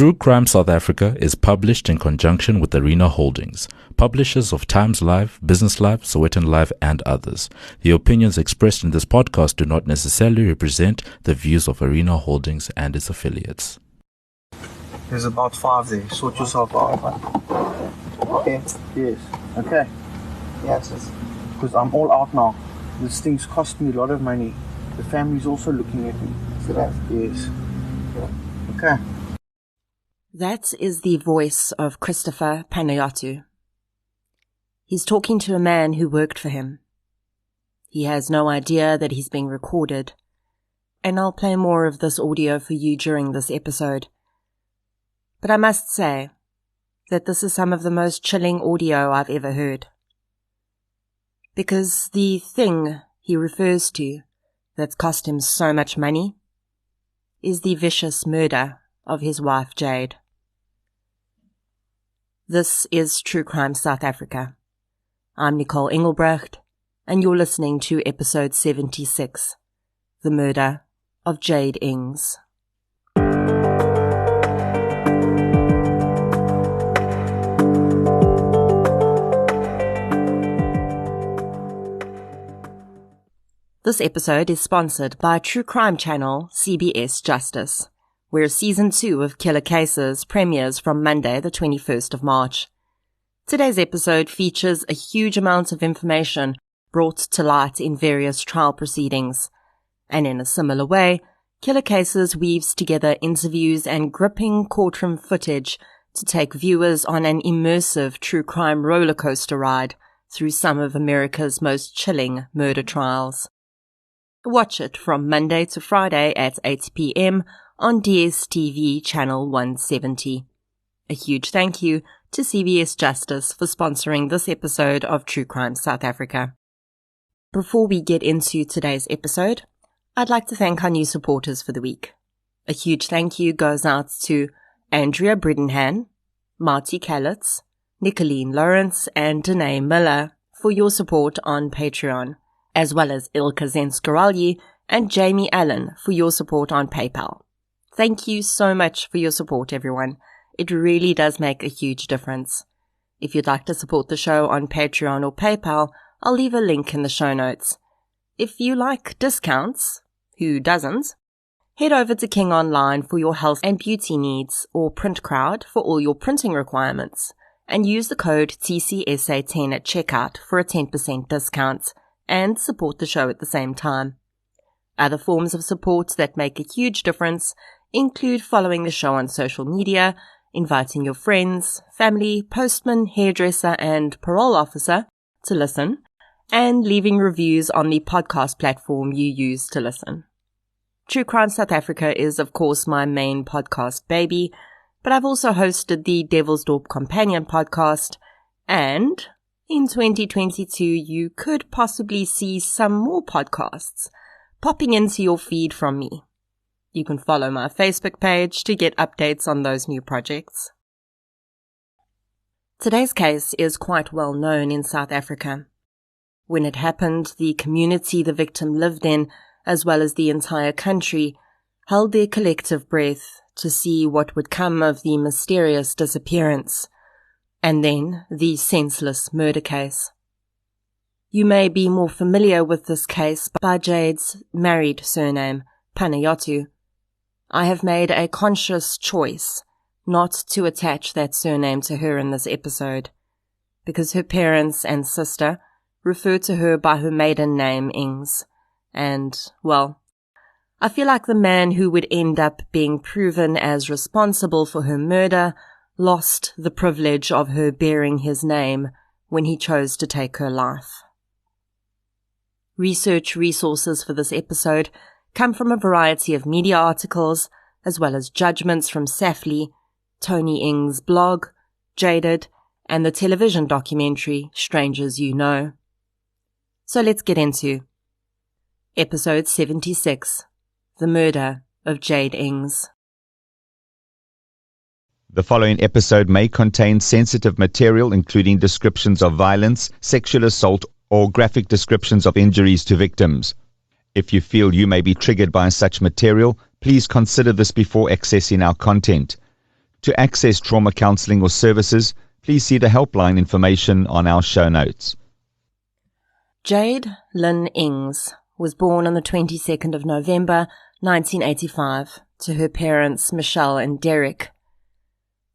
True Crime South Africa is published in conjunction with Arena Holdings, publishers of Times Live, Business Live, Sowetan Live, and others. The opinions expressed in this podcast do not necessarily represent the views of Arena Holdings and its affiliates. There's about 5 there. Sort yourself out. Okay. Yes. Okay. Yes. Because I'm all out now. This thing's cost me a lot of money. The family's also looking at me. So that? Yes. Okay. That is the voice of Christopher Panayiotou. He's talking to a man who worked for him. He has no idea that he's being recorded, and I'll play more of this audio for you during this episode. But I must say that this is some of the most chilling audio I've ever heard. Because the thing he refers to that's cost him so much money is the vicious murder of his wife Jayde. This is True Crime South Africa. I'm Nicole Engelbrecht, and you're listening to episode 76, The Murder of Jayde Inggs. This episode is sponsored by true crime channel CBS Justice, where Season 2 of Killer Cases premieres from Monday the 21st of March. Today's episode features a huge amount of information brought to light in various trial proceedings, and in a similar way, Killer Cases weaves together interviews and gripping courtroom footage to take viewers on an immersive true crime roller coaster ride through some of America's most chilling murder trials. Watch it from Monday to Friday at 8 p.m. on DSTV Channel 170. A huge thank you to CBS Justice for sponsoring this episode of True Crime South Africa. Before we get into today's episode, I'd like to thank our new supporters for the week. A huge thank you goes out to Andrea Bridenhan, Marty Kalitz, Nicolene Lawrence, and Danae Miller for your support on Patreon, as well as Ilka Zenskaralyi and Jamie Allen for your support on PayPal. Thank you so much for your support, everyone. It really does make a huge difference. If you'd like to support the show on Patreon or PayPal, I'll leave a link in the show notes. If you like discounts, who doesn't? Head over to King Online for your health and beauty needs, or Print Crowd for all your printing requirements, and use the code TCSA10 at checkout for a 10% discount, and support the show at the same time. Other forms of support that make a huge difference include following the show on social media, inviting your friends, family, postman, hairdresser, and parole officer to listen, and leaving reviews on the podcast platform you use to listen. True Crime South Africa is, of course, my main podcast baby, but I've also hosted the Devil's Dorp Companion podcast, and in 2022, you could possibly see some more podcasts popping into your feed from me. You can follow my Facebook page to get updates on those new projects. Today's case is quite well known in South Africa. When it happened, the community the victim lived in, as well as the entire country, held their collective breath to see what would come of the mysterious disappearance, and then the senseless murder case. You may be more familiar with this case by Jayde's married surname, Panayiotou. I have made a conscious choice not to attach that surname to her in this episode, because her parents and sister refer to her by her maiden name, Inggs, and, well, I feel like the man who would end up being proven as responsible for her murder lost the privilege of her bearing his name when he chose to take her life. Research resources for this episode come from a variety of media articles, as well as judgments from Safley, Tony Ing's blog, Jaded, and the television documentary Strangers You Know. So let's get into episode 76, The Murder of Jayde Inggs. The following episode may contain sensitive material, including descriptions of violence, sexual assault, or graphic descriptions of injuries to victims. If you feel you may be triggered by such material, please consider this before accessing our content. To access trauma counseling or services, please see the helpline information on our show notes. Jayde Lynn Inggs was born on the 22nd of November 1985 to her parents Michelle and Derek.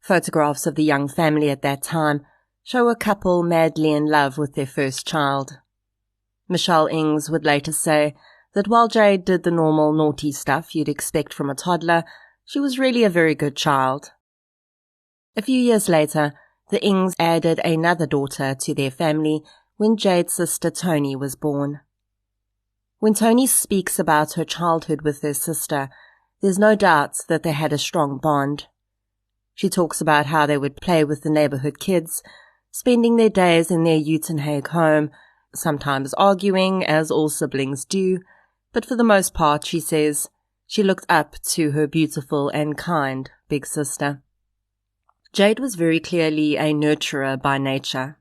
Photographs of the young family at that time show a couple madly in love with their first child. Michelle Inggs would later say that while Jayde did the normal naughty stuff you'd expect from a toddler, she was really a very good child. A few years later, the Inggs added another daughter to their family when Jayde's sister Toni was born. When Toni speaks about her childhood with her sister, there's no doubt that they had a strong bond. She talks about how they would play with the neighborhood kids, spending their days in their Uitenhage home, sometimes arguing, as all siblings do, but for the most part, she says, she looked up to her beautiful and kind big sister. Jayde was very clearly a nurturer by nature.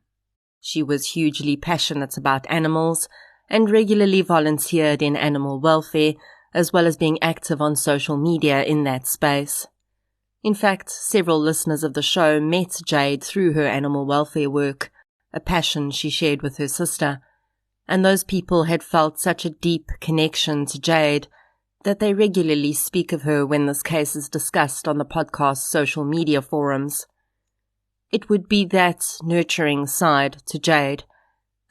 She was hugely passionate about animals and regularly volunteered in animal welfare, as well as being active on social media in that space. In fact, several listeners of the show met Jayde through her animal welfare work, a passion she shared with her sister, and those people had felt such a deep connection to Jayde that they regularly speak of her when this case is discussed on the podcast's social media forums. It would be that nurturing side to Jayde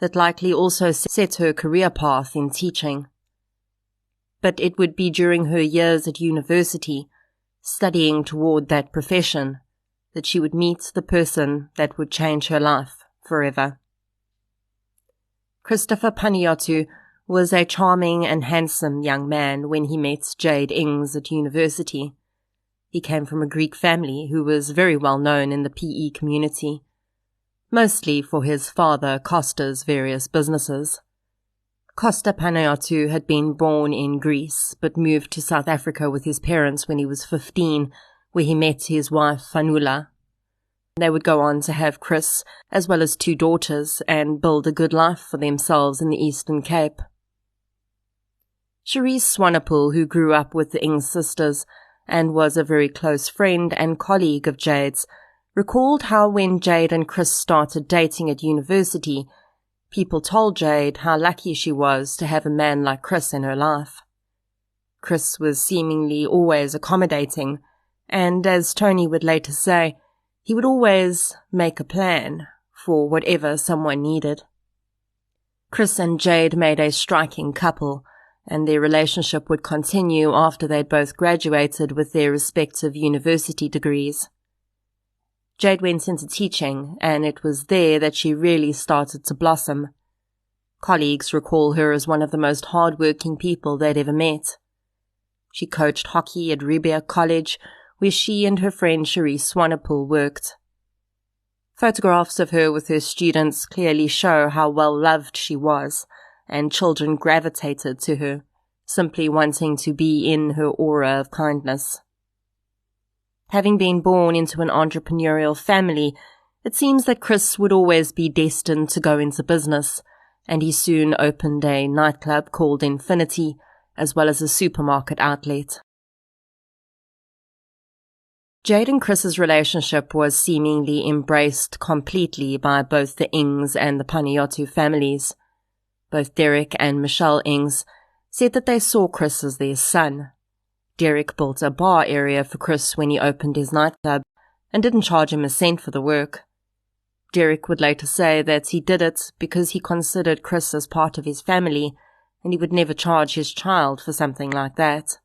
that likely also set her career path in teaching. But it would be during her years at university, studying toward that profession, that she would meet the person that would change her life forever. Christopher Panayiotou was a charming and handsome young man when he met Jayde Inggs at university. He came from a Greek family who was very well known in the PE community, mostly for his father Costa's various businesses. Costa Panayiotou had been born in Greece but moved to South Africa with his parents when he was 15, where he met his wife Fanula. They would go on to have Chris, as well as 2 daughters, and build a good life for themselves in the Eastern Cape. Cherise Swanepoel, who grew up with the Inggs sisters and was a very close friend and colleague of Jayde's, recalled how when Jayde and Chris started dating at university, people told Jayde how lucky she was to have a man like Chris in her life. Chris was seemingly always accommodating, and as Toni would later say, he would always make a plan for whatever someone needed. Chris and Jayde made a striking couple, and their relationship would continue after they'd both graduated with their respective university degrees. Jayde went into teaching, and it was there that she really started to blossom. Colleagues recall her as one of the most hard-working people they'd ever met. She coached hockey at Ribia College, where she and her friend Cherise Swanepoel worked. Photographs of her with her students clearly show how well loved she was, and children gravitated to her, simply wanting to be in her aura of kindness. Having been born into an entrepreneurial family, it seems that Chris would always be destined to go into business, and he soon opened a nightclub called Infinity, as well as a supermarket outlet. Jayde and Chris's relationship was seemingly embraced completely by both the Inggs and the Panayiotou families. Both Derek and Michelle Inggs said that they saw Chris as their son. Derek built a bar area for Chris when he opened his nightclub and didn't charge him a cent for the work. Derek would later say that he did it because he considered Chris as part of his family and he would never charge his child for something like that.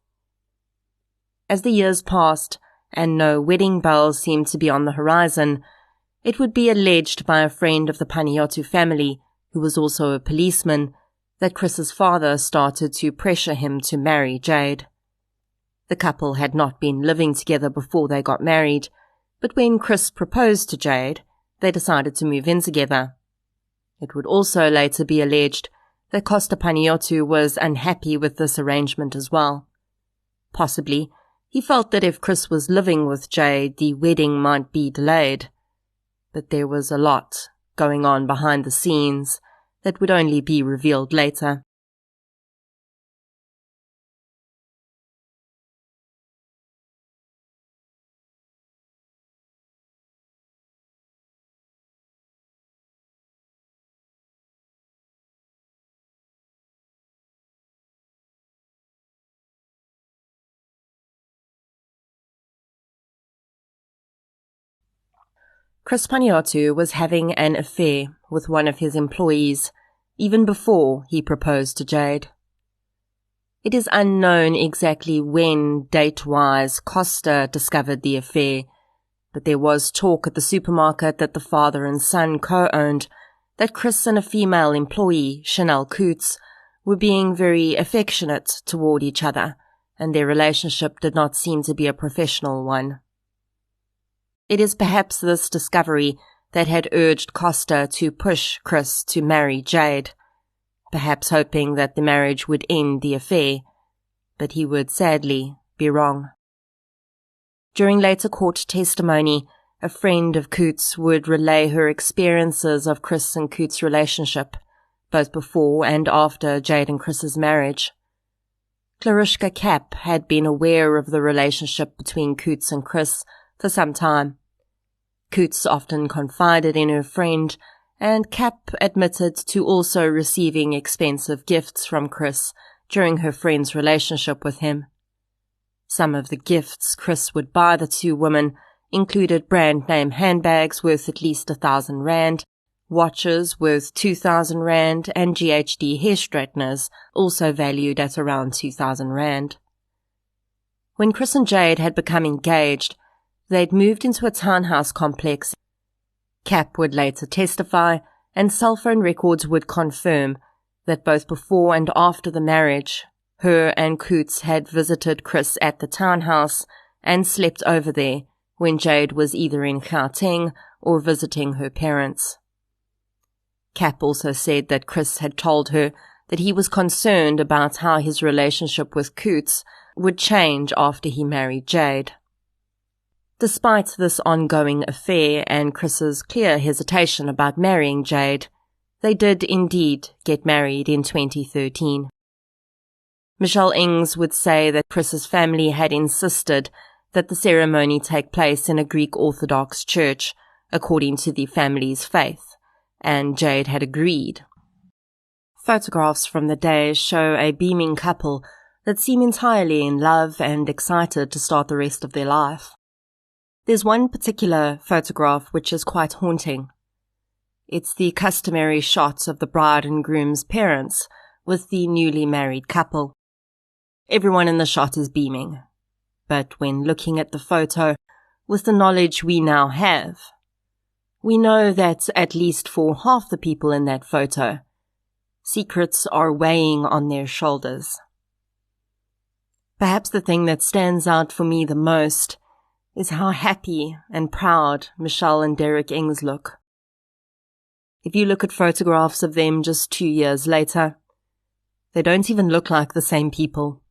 As the years passed, and no wedding bells seemed to be on the horizon, it would be alleged by a friend of the Panayiotou family, who was also a policeman, that Chris's father started to pressure him to marry Jayde. The couple had not been living together before they got married, but when Chris proposed to Jayde, they decided to move in together. It would also later be alleged that Costa Panayiotou was unhappy with this arrangement as well. Possibly, he felt that if Chris was living with Jayde, the wedding might be delayed. But there was a lot going on behind the scenes that would only be revealed later. Chris Paniotto was having an affair with one of his employees even before he proposed to Jayde. It is unknown exactly when, date-wise, Costa discovered the affair, but there was talk at the supermarket that the father and son co-owned that Chris and a female employee, Chanel Coots, were being very affectionate toward each other, and their relationship did not seem to be a professional one. It is perhaps this discovery that had urged Costa to push Chris to marry Jayde, perhaps hoping that the marriage would end the affair, but he would sadly be wrong. During later court testimony, a friend of Coots would relay her experiences of Chris and Coots' relationship, both before and after Jayde and Chris's marriage. Clarishka Kapp had been aware of the relationship between Coots and Chris for some time. Coots often confided in her friend, and Kapp admitted to also receiving expensive gifts from Chris during her friend's relationship with him. Some of the gifts Chris would buy the two women included brand-name handbags worth at least 1,000 rand, watches worth 2,000 rand, and GHD hair straighteners, also valued at around 2,000 rand. When Chris and Jayde had become engaged, they'd moved into a townhouse complex. Kapp would later testify, and cell phone records would confirm that both before and after the marriage, her and Coots had visited Chris at the townhouse and slept over there when Jayde was either in Gauteng or visiting her parents. Kapp also said that Chris had told her that he was concerned about how his relationship with Coots would change after he married Jayde. Despite this ongoing affair and Chris's clear hesitation about marrying Jayde, they did indeed get married in 2013. Jayde Inggs would say that Chris's family had insisted that the ceremony take place in a Greek Orthodox church, according to the family's faith, and Jayde had agreed. Photographs from the day show a beaming couple that seem entirely in love and excited to start the rest of their life. There's one particular photograph which is quite haunting. It's the customary shot of the bride and groom's parents with the newly married couple. Everyone in the shot is beaming, but when looking at the photo, with the knowledge we now have, we know that at least for half the people in that photo, secrets are weighing on their shoulders. Perhaps the thing that stands out for me the most is how happy and proud Michelle and Derek Inggs look. If you look at photographs of them just 2 years later, they don't even look like the same people.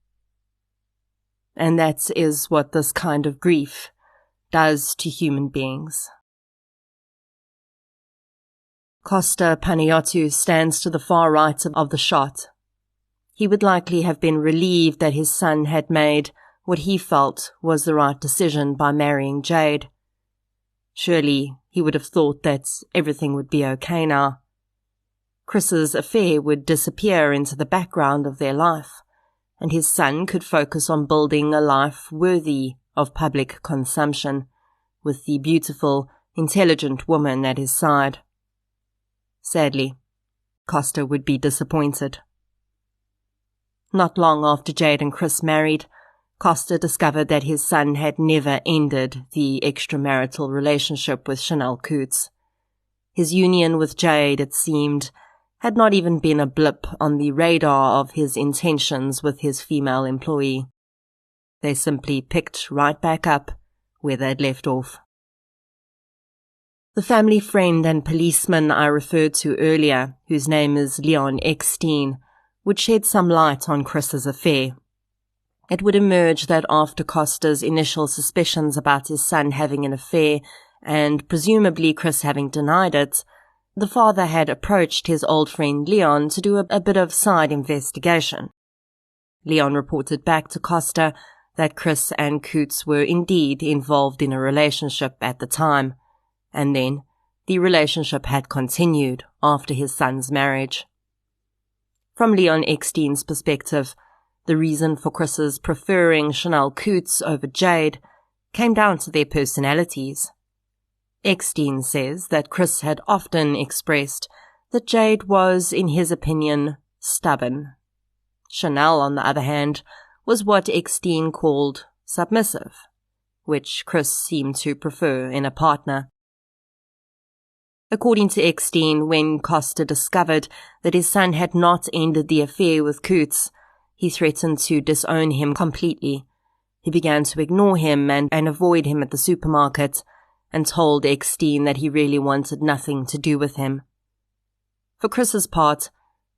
And that is what this kind of grief does to human beings. Costa Paniotto stands to the far right of the shot. He would likely have been relieved that his son had made what he felt was the right decision by marrying Jayde. Surely he would have thought that everything would be okay now. Chris's affair would disappear into the background of their life, and his son could focus on building a life worthy of public consumption, with the beautiful, intelligent woman at his side. Sadly, Costa would be disappointed. Not long after Jayde and Chris married, Costa discovered that his son had never ended the extramarital relationship with Chanel Coots. His union with Jayde, it seemed, had not even been a blip on the radar of his intentions with his female employee. They simply picked right back up where they'd left off. The family friend and policeman I referred to earlier, whose name is Leon Eckstein, would shed some light on Chris's affair. It would emerge that after Costa's initial suspicions about his son having an affair, and presumably Chris having denied it, the father had approached his old friend Leon to do a bit of side investigation. Leon reported back to Costa that Chris and Coots were indeed involved in a relationship at the time, and then the relationship had continued after his son's marriage. From Leon Eckstein's perspective, the reason for Chris's preferring Chanel Coots over Jayde came down to their personalities. Eckstein says that Chris had often expressed that Jayde was, in his opinion, stubborn. Chanel, on the other hand, was what Eckstein called submissive, which Chris seemed to prefer in a partner. According to Eckstein, when Costa discovered that his son had not ended the affair with Coutts, he threatened to disown him completely. He began to ignore him and avoid him at the supermarket, and told Eckstein that he really wanted nothing to do with him. For Chris's part,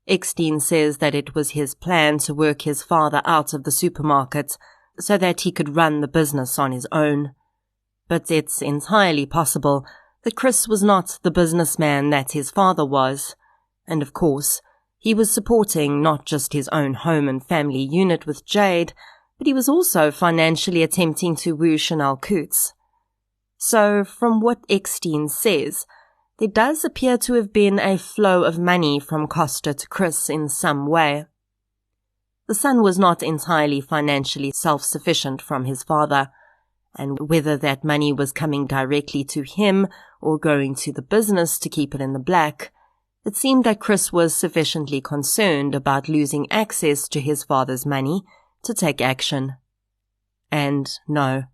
Eckstein says that it was his plan to work his father out of the supermarket so that he could run the business on his own. But it's entirely possible that Chris was not the businessman that his father was, and of course, he was supporting not just his own home and family unit with Jayde, but he was also financially attempting to woo Chanel Coutts. So, from what Eckstein says, there does appear to have been a flow of money from Costa to Chris in some way. The son was not entirely financially self-sufficient from his father, and whether that money was coming directly to him or going to the business to keep it in the black, it seemed that Chris was sufficiently concerned about losing access to his father's money to take action. And no,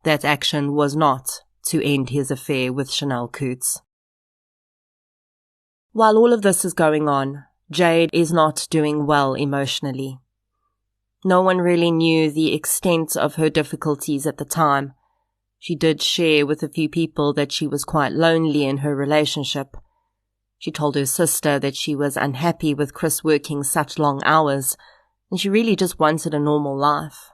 that action was not to end his affair with Chanel Coutts. While all of this is going on, Jayde is not doing well emotionally. No one really knew the extent of her difficulties at the time. She did share with a few people that she was quite lonely in her relationship. She told her sister that she was unhappy with Chris working such long hours, and she really just wanted a normal life.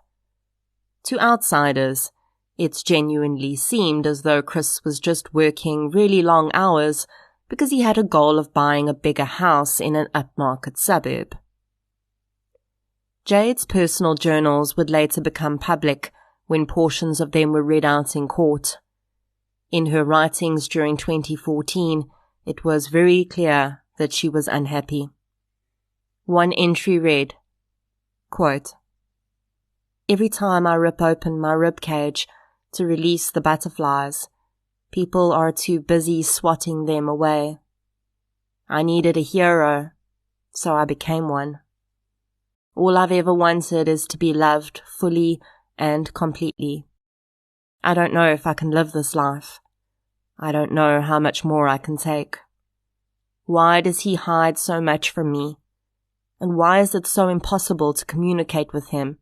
To outsiders, it genuinely seemed as though Chris was just working really long hours because he had a goal of buying a bigger house in an upmarket suburb. Jayde's personal journals would later become public when portions of them were read out in court. In her writings during 2014, it was very clear that she was unhappy. One entry read, quote, "Every time I rip open my rib cage to release the butterflies, people are too busy swatting them away. I needed a hero, so I became one. All I've ever wanted is to be loved fully and completely. I don't know if I can live this life. I don't know how much more I can take. Why does he hide so much from me? And why is it so impossible to communicate with him?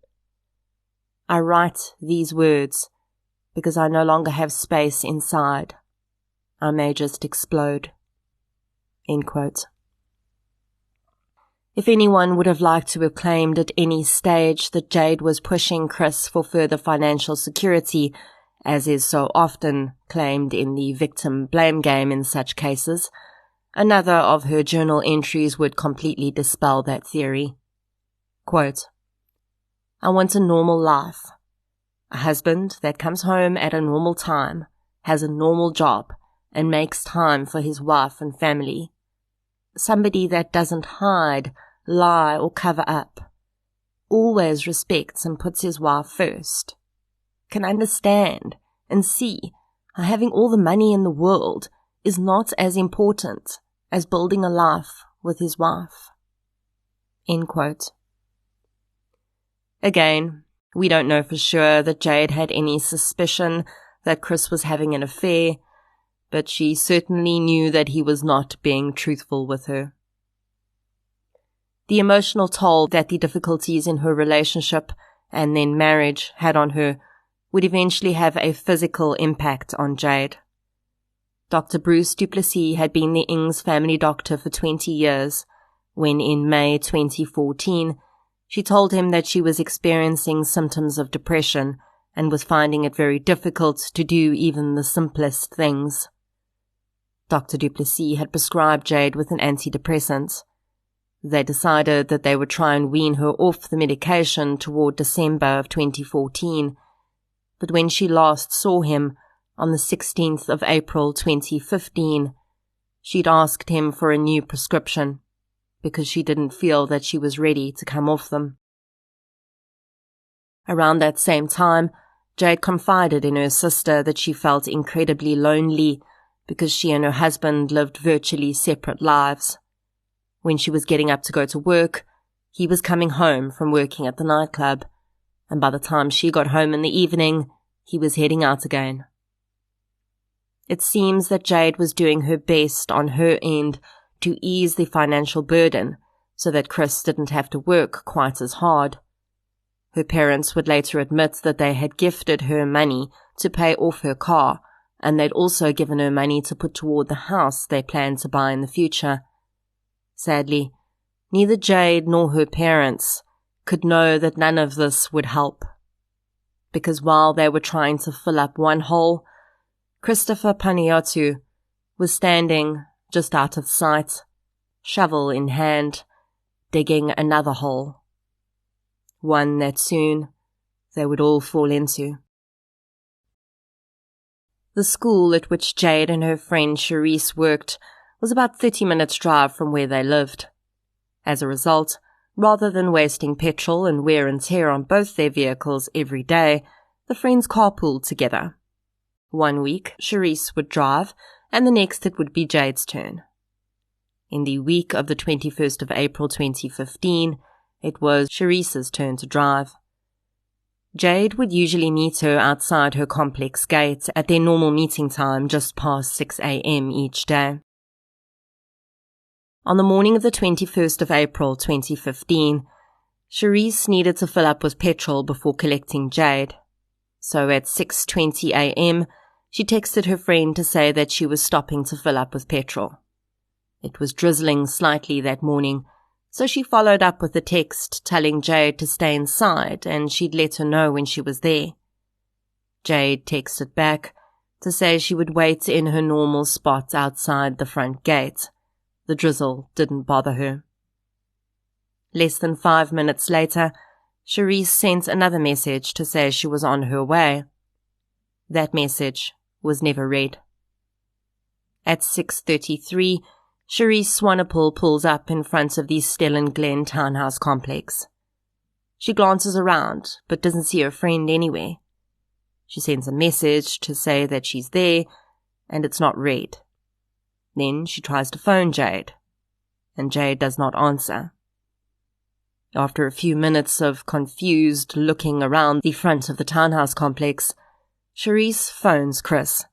I write these words because I no longer have space inside. I may just explode." End quote. If anyone would have liked to have claimed at any stage that Jayde was pushing Chris for further financial security, as is so often claimed in the victim blame game in such cases, another of her journal entries would completely dispel that theory. Quote, "I want a normal life. A husband that comes home at a normal time, has a normal job, and makes time for his wife and family. Somebody that doesn't hide, lie, or cover up. Always respects and puts his wife first. Can understand and see how having all the money in the world is not as important as building a life with his wife." End quote. Again, we don't know for sure that Jayde had any suspicion that Chris was having an affair, but she certainly knew that he was not being truthful with her. The emotional toll that the difficulties in her relationship and then marriage had on her would eventually have a physical impact on Jayde. Dr. Bruce Duplessis had been the Inggs family doctor for 20 years, when in May 2014, she told him that she was experiencing symptoms of depression and was finding it very difficult to do even the simplest things. Dr. Duplessis had prescribed Jayde with an antidepressant. They decided that they would try and wean her off the medication toward December of 2014, but when she last saw him, on the 16th of April 2015, she'd asked him for a new prescription because she didn't feel that she was ready to come off them. Around that same time, Jayde confided in her sister that she felt incredibly lonely because she and her husband lived virtually separate lives. When she was getting up to go to work, he was coming home from working at the nightclub, and by the time she got home in the evening, he was heading out again. It seems that Jayde was doing her best on her end to ease the financial burden so that Chris didn't have to work quite as hard. Her parents would later admit that they had gifted her money to pay off her car, and they'd also given her money to put toward the house they planned to buy in the future. Sadly, neither Jayde nor her parents could know that none of this would help, because while they were trying to fill up one hole, Christopher Panayiotou was standing just out of sight, shovel in hand, digging another hole, one that soon they would all fall into. The school at which Jayde and her friend Charisse worked was about 30 minutes' drive from where they lived. As a result, rather than wasting petrol and wear and tear on both their vehicles every day, the friends carpooled together. One week, Charisse would drive, and the next it would be Jayde's turn. In the week of the 21st of April 2015, it was Charisse's turn to drive. Jayde would usually meet her outside her complex gate at their normal meeting time just past 6 a.m. each day. On the morning of the 21st of April 2015, Charisse needed to fill up with petrol before collecting Jayde. So at 6:20 a.m., she texted her friend to say that she was stopping to fill up with petrol. It was drizzling slightly that morning, so she followed up with a text telling Jayde to stay inside and she'd let her know when she was there. Jayde texted back to say she would wait in her normal spot outside the front gate. The drizzle didn't bother her. Less than 5 minutes later, Charisse sent another message to say she was on her way. That message was never read. At 6:33, Charisse Swanepoel pulls up in front of the Stellan Glen townhouse complex. She glances around, but doesn't see her friend anywhere. She sends a message to say that she's there, and it's not read. Then she tries to phone Jayde, and Jayde does not answer. After a few minutes of confused looking around the front of the townhouse complex, Charisse phones Chris.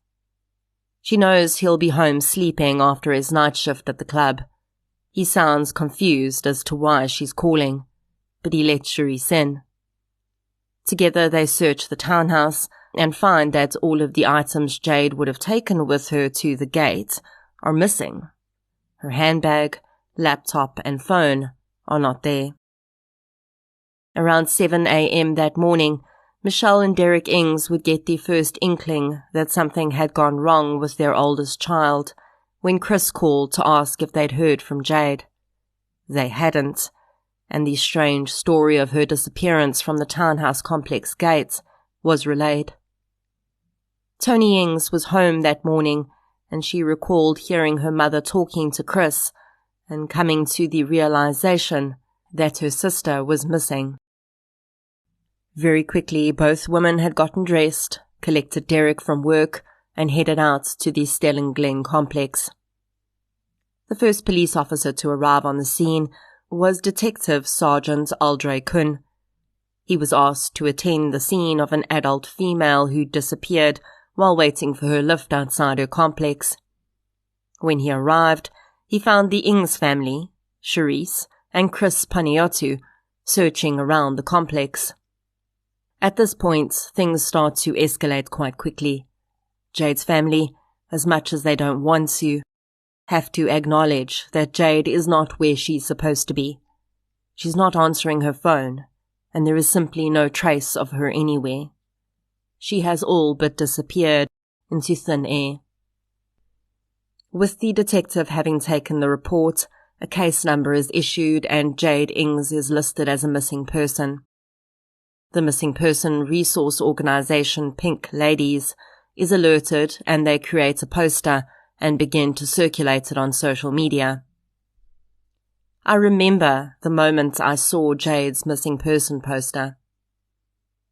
She knows he'll be home sleeping after his night shift at the club. He sounds confused as to why she's calling, but he lets Charisse in. Together they search the townhouse and find that all of the items Jayde would have taken with her to the gate are missing. Her handbag, laptop and phone are not there. Around 7 a.m. that morning, Michelle and Derek Ings would get the first inkling that something had gone wrong with their oldest child when Chris called to ask if they'd heard from Jayde. They hadn't, and the strange story of her disappearance from the townhouse complex gate was relayed. Tony Ings was home that morning, and she recalled hearing her mother talking to Chris and coming to the realization that her sister was missing. Very quickly, both women had gotten dressed, collected Derek from work, and headed out to the Stellan Glen complex. The first police officer to arrive on the scene was Detective Sergeant Aldre Kuhn. He was asked to attend the scene of an adult female who disappeared while waiting for her lift outside her complex. When he arrived, he found the Ings family, Charisse, and Chris Panayiotou searching around the complex. At this point, things start to escalate quite quickly. Jayde's family, as much as they don't want to, have to acknowledge that Jayde is not where she's supposed to be. She's not answering her phone, and there is simply no trace of her anywhere. She has all but disappeared into thin air. With the detective having taken the report, a case number is issued and Jayde Inggs is listed as a missing person. The missing person resource organization Pink Ladies is alerted and they create a poster and begin to circulate it on social media. I remember the moment I saw Jayde's missing person poster.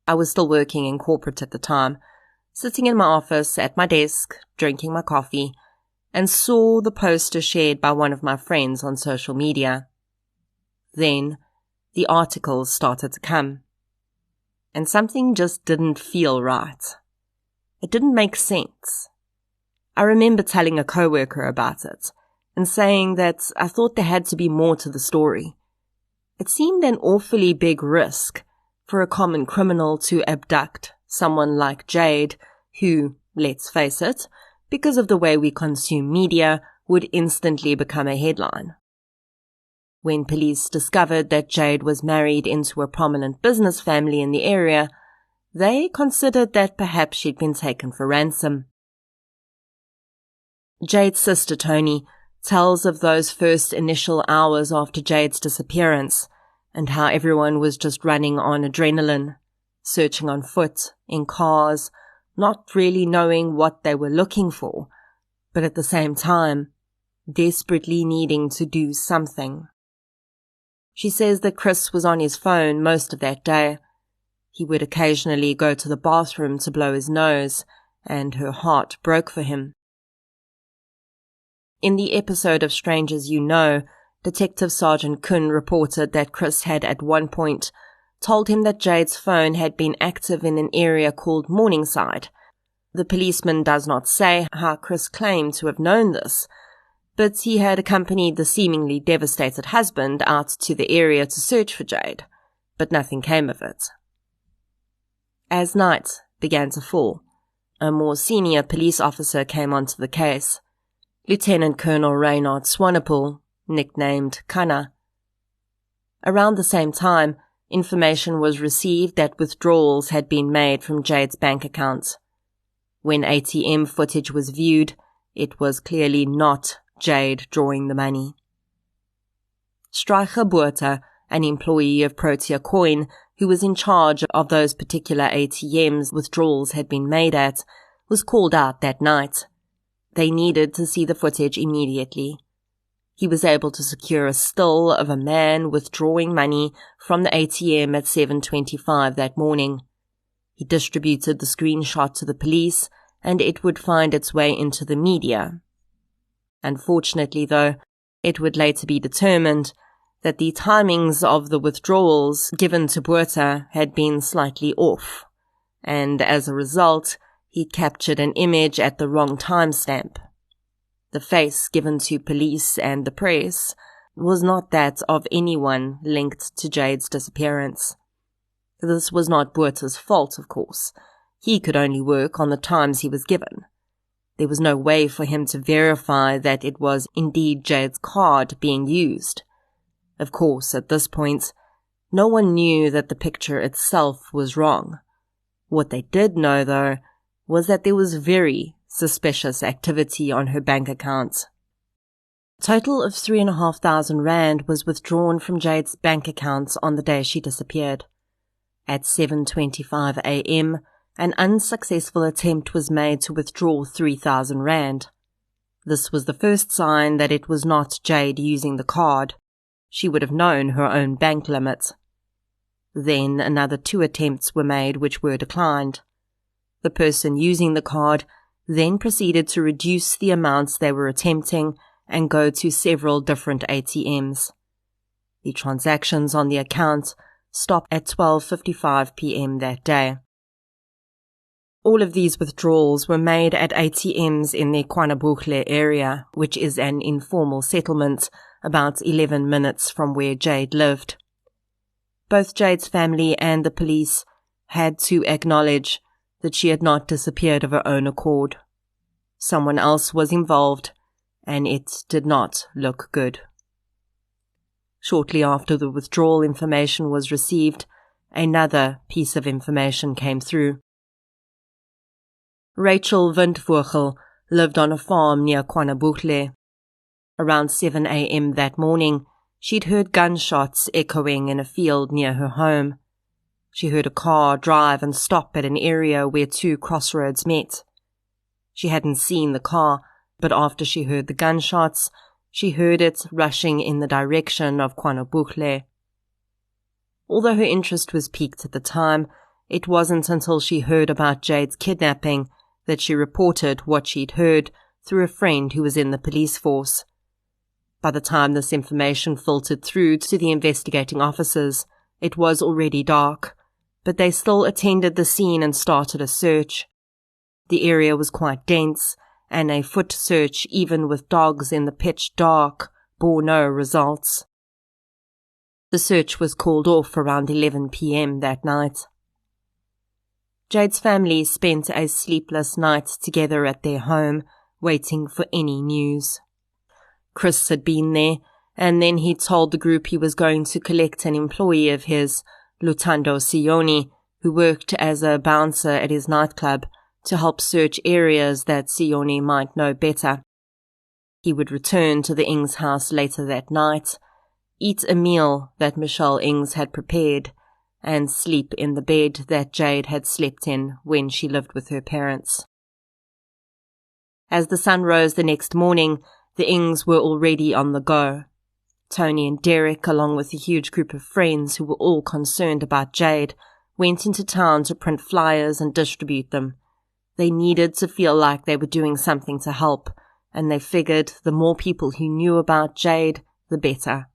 I was still working in corporate at the time, sitting in my office at my desk, drinking my coffee, and saw the poster shared by one of my friends on social media. Then, the articles started to come. And something just didn't feel right. It didn't make sense. I remember telling a coworker about it and saying that I thought there had to be more to the story. It seemed an awfully big risk for a common criminal to abduct someone like Jayde, who, let's face it, because of the way we consume media, would instantly become a headline. When police discovered that Jayde was married into a prominent business family in the area, they considered that perhaps she'd been taken for ransom. Jayde's sister Tony tells of those first initial hours after Jayde's disappearance and how everyone was just running on adrenaline, searching on foot, in cars, not really knowing what they were looking for, but at the same time, desperately needing to do something. She says that Chris was on his phone most of that day. He would occasionally go to the bathroom to blow his nose, and her heart broke for him. In the episode of Strangers You Know, Detective Sergeant Kuhn reported that Chris had at one point told him that Jayde's phone had been active in an area called Morningside. The policeman does not say how Chris claimed to have known this, but he had accompanied the seemingly devastated husband out to the area to search for Jayde, but nothing came of it. As night began to fall, a more senior police officer came onto the case, Lieutenant Colonel Reynard Swanepoel, nicknamed Kana. Around the same time, information was received that withdrawals had been made from Jayde's bank account. When ATM footage was viewed, it was clearly not Jayde drawing the money. Stryger Botha, an employee of Protea Coin, who was in charge of those particular ATMs withdrawals had been made at, was called out that night. They needed to see the footage immediately. He was able to secure a still of a man withdrawing money from the ATM at 7:25 that morning. He distributed the screenshot to the police, and it would find its way into the media. Unfortunately, though, it would later be determined that the timings of the withdrawals given to Botha had been slightly off, and as a result, he captured an image at the wrong timestamp. The face given to police and the press was not that of anyone linked to Jayde's disappearance. This was not Botha's fault, of course. He could only work on the times he was given. There was no way for him to verify that it was indeed Jayde's card being used. Of course, at this point, no one knew that the picture itself was wrong. What they did know, though, was that there was very suspicious activity on her bank account. A total of 3,500 rand was withdrawn from Jayde's bank account on the day she disappeared. At 7:25 a.m., an unsuccessful attempt was made to withdraw 3,000 rand. This was the first sign that it was not Jayde using the card. She would have known her own bank limit. Then another 2 attempts were made which were declined. The person using the card then proceeded to reduce the amounts they were attempting and go to several different ATMs. The transactions on the account stopped at 12:55 p.m. that day. All of these withdrawals were made at ATMs in the KwaNobuhle area, which is an informal settlement about 11 minutes from where Jayde lived. Both Jayde's family and the police had to acknowledge that she had not disappeared of her own accord. Someone else was involved, and it did not look good. Shortly after the withdrawal information was received, another piece of information came through. Rachel Windvogel lived on a farm near KwaNobuhle. Around 7 a.m. that morning, she'd heard gunshots echoing in a field near her home. She heard a car drive and stop at an area where 2 crossroads met. She hadn't seen the car, but after she heard the gunshots, she heard it rushing in the direction of KwaNobuhle. Although her interest was piqued at the time, it wasn't until she heard about Jayde's kidnapping that she reported what she'd heard through a friend who was in the police force. By the time this information filtered through to the investigating officers, it was already dark, but they still attended the scene and started a search. The area was quite dense, and a foot search, even with dogs in the pitch dark, bore no results. The search was called off around 11 p.m. that night. Jayde's family spent a sleepless night together at their home, waiting for any news. Chris had been there, and then he told the group he was going to collect an employee of his, Lutando Sioni, who worked as a bouncer at his nightclub, to help search areas that Sioni might know better. He would return to the Inggs house later that night, eat a meal that Michelle Inggs had prepared, and sleep in the bed that Jayde had slept in when she lived with her parents. As the sun rose the next morning, the Inggs were already on the go. Tony and Derek, along with a huge group of friends who were all concerned about Jayde, went into town to print flyers and distribute them. They needed to feel like they were doing something to help, and they figured the more people who knew about Jayde, the better.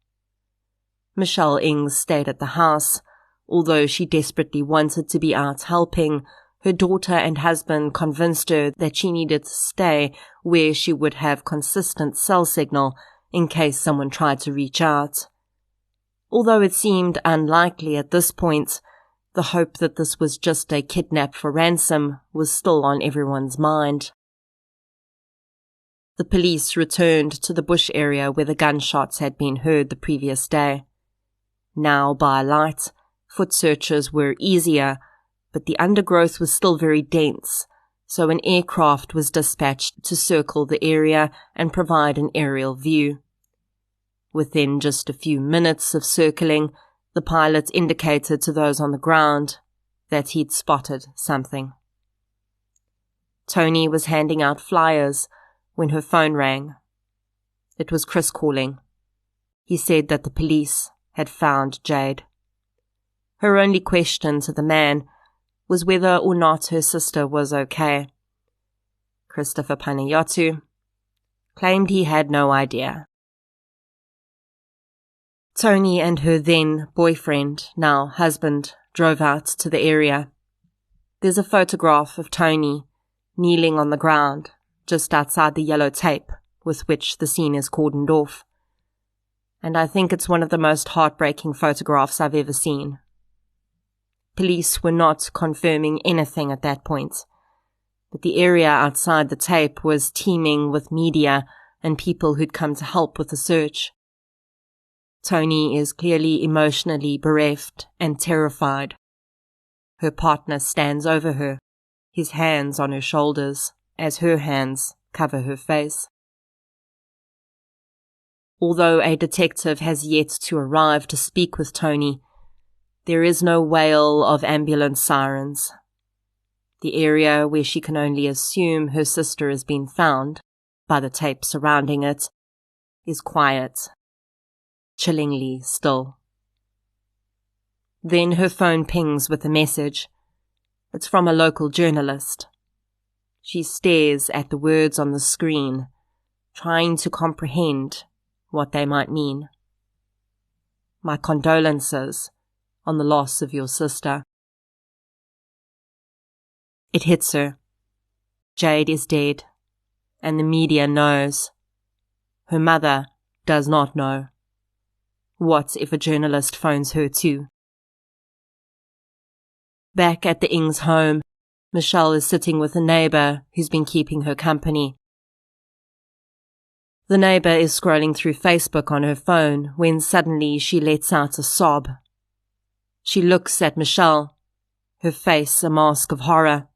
Michelle Inggs stayed at the house. Although she desperately wanted to be out helping, her daughter and husband convinced her that she needed to stay where she would have consistent cell signal in case someone tried to reach out. Although it seemed unlikely at this point, the hope that this was just a kidnap for ransom was still on everyone's mind. The police returned to the bush area where the gunshots had been heard the previous day. Now, by light, foot searches were easier, but the undergrowth was still very dense, so an aircraft was dispatched to circle the area and provide an aerial view. Within just a few minutes of circling, the pilot indicated to those on the ground that he'd spotted something. Tony was handing out flyers when her phone rang. It was Chris calling. He said that the police had found Jayde. Her only question to the man was whether or not her sister was okay. Christopher Panayotu claimed he had no idea. Tony and her then boyfriend, now husband, drove out to the area. There's a photograph of Tony kneeling on the ground just outside the yellow tape with which the scene is cordoned off. And I think it's one of the most heartbreaking photographs I've ever seen. Police were not confirming anything at that point, but the area outside the tape was teeming with media and people who'd come to help with the search. Tony is clearly emotionally bereft and terrified. Her partner stands over her, his hands on her shoulders, as her hands cover her face. Although a detective has yet to arrive to speak with Tony, there is no wail of ambulance sirens. The area where she can only assume her sister has been found, by the tape surrounding it, is quiet, chillingly still. Then her phone pings with a message. It's from a local journalist. She stares at the words on the screen, trying to comprehend what they might mean. My condolences on the loss of your sister. It hits her. Jayde is dead, and the media knows. Her mother does not know. What if a journalist phones her too? Back at the Inggs home, Michelle is sitting with a neighbor who's been keeping her company. The neighbor is scrolling through Facebook on her phone when suddenly she lets out a sob. She looks at Michelle, her face a mask of horror.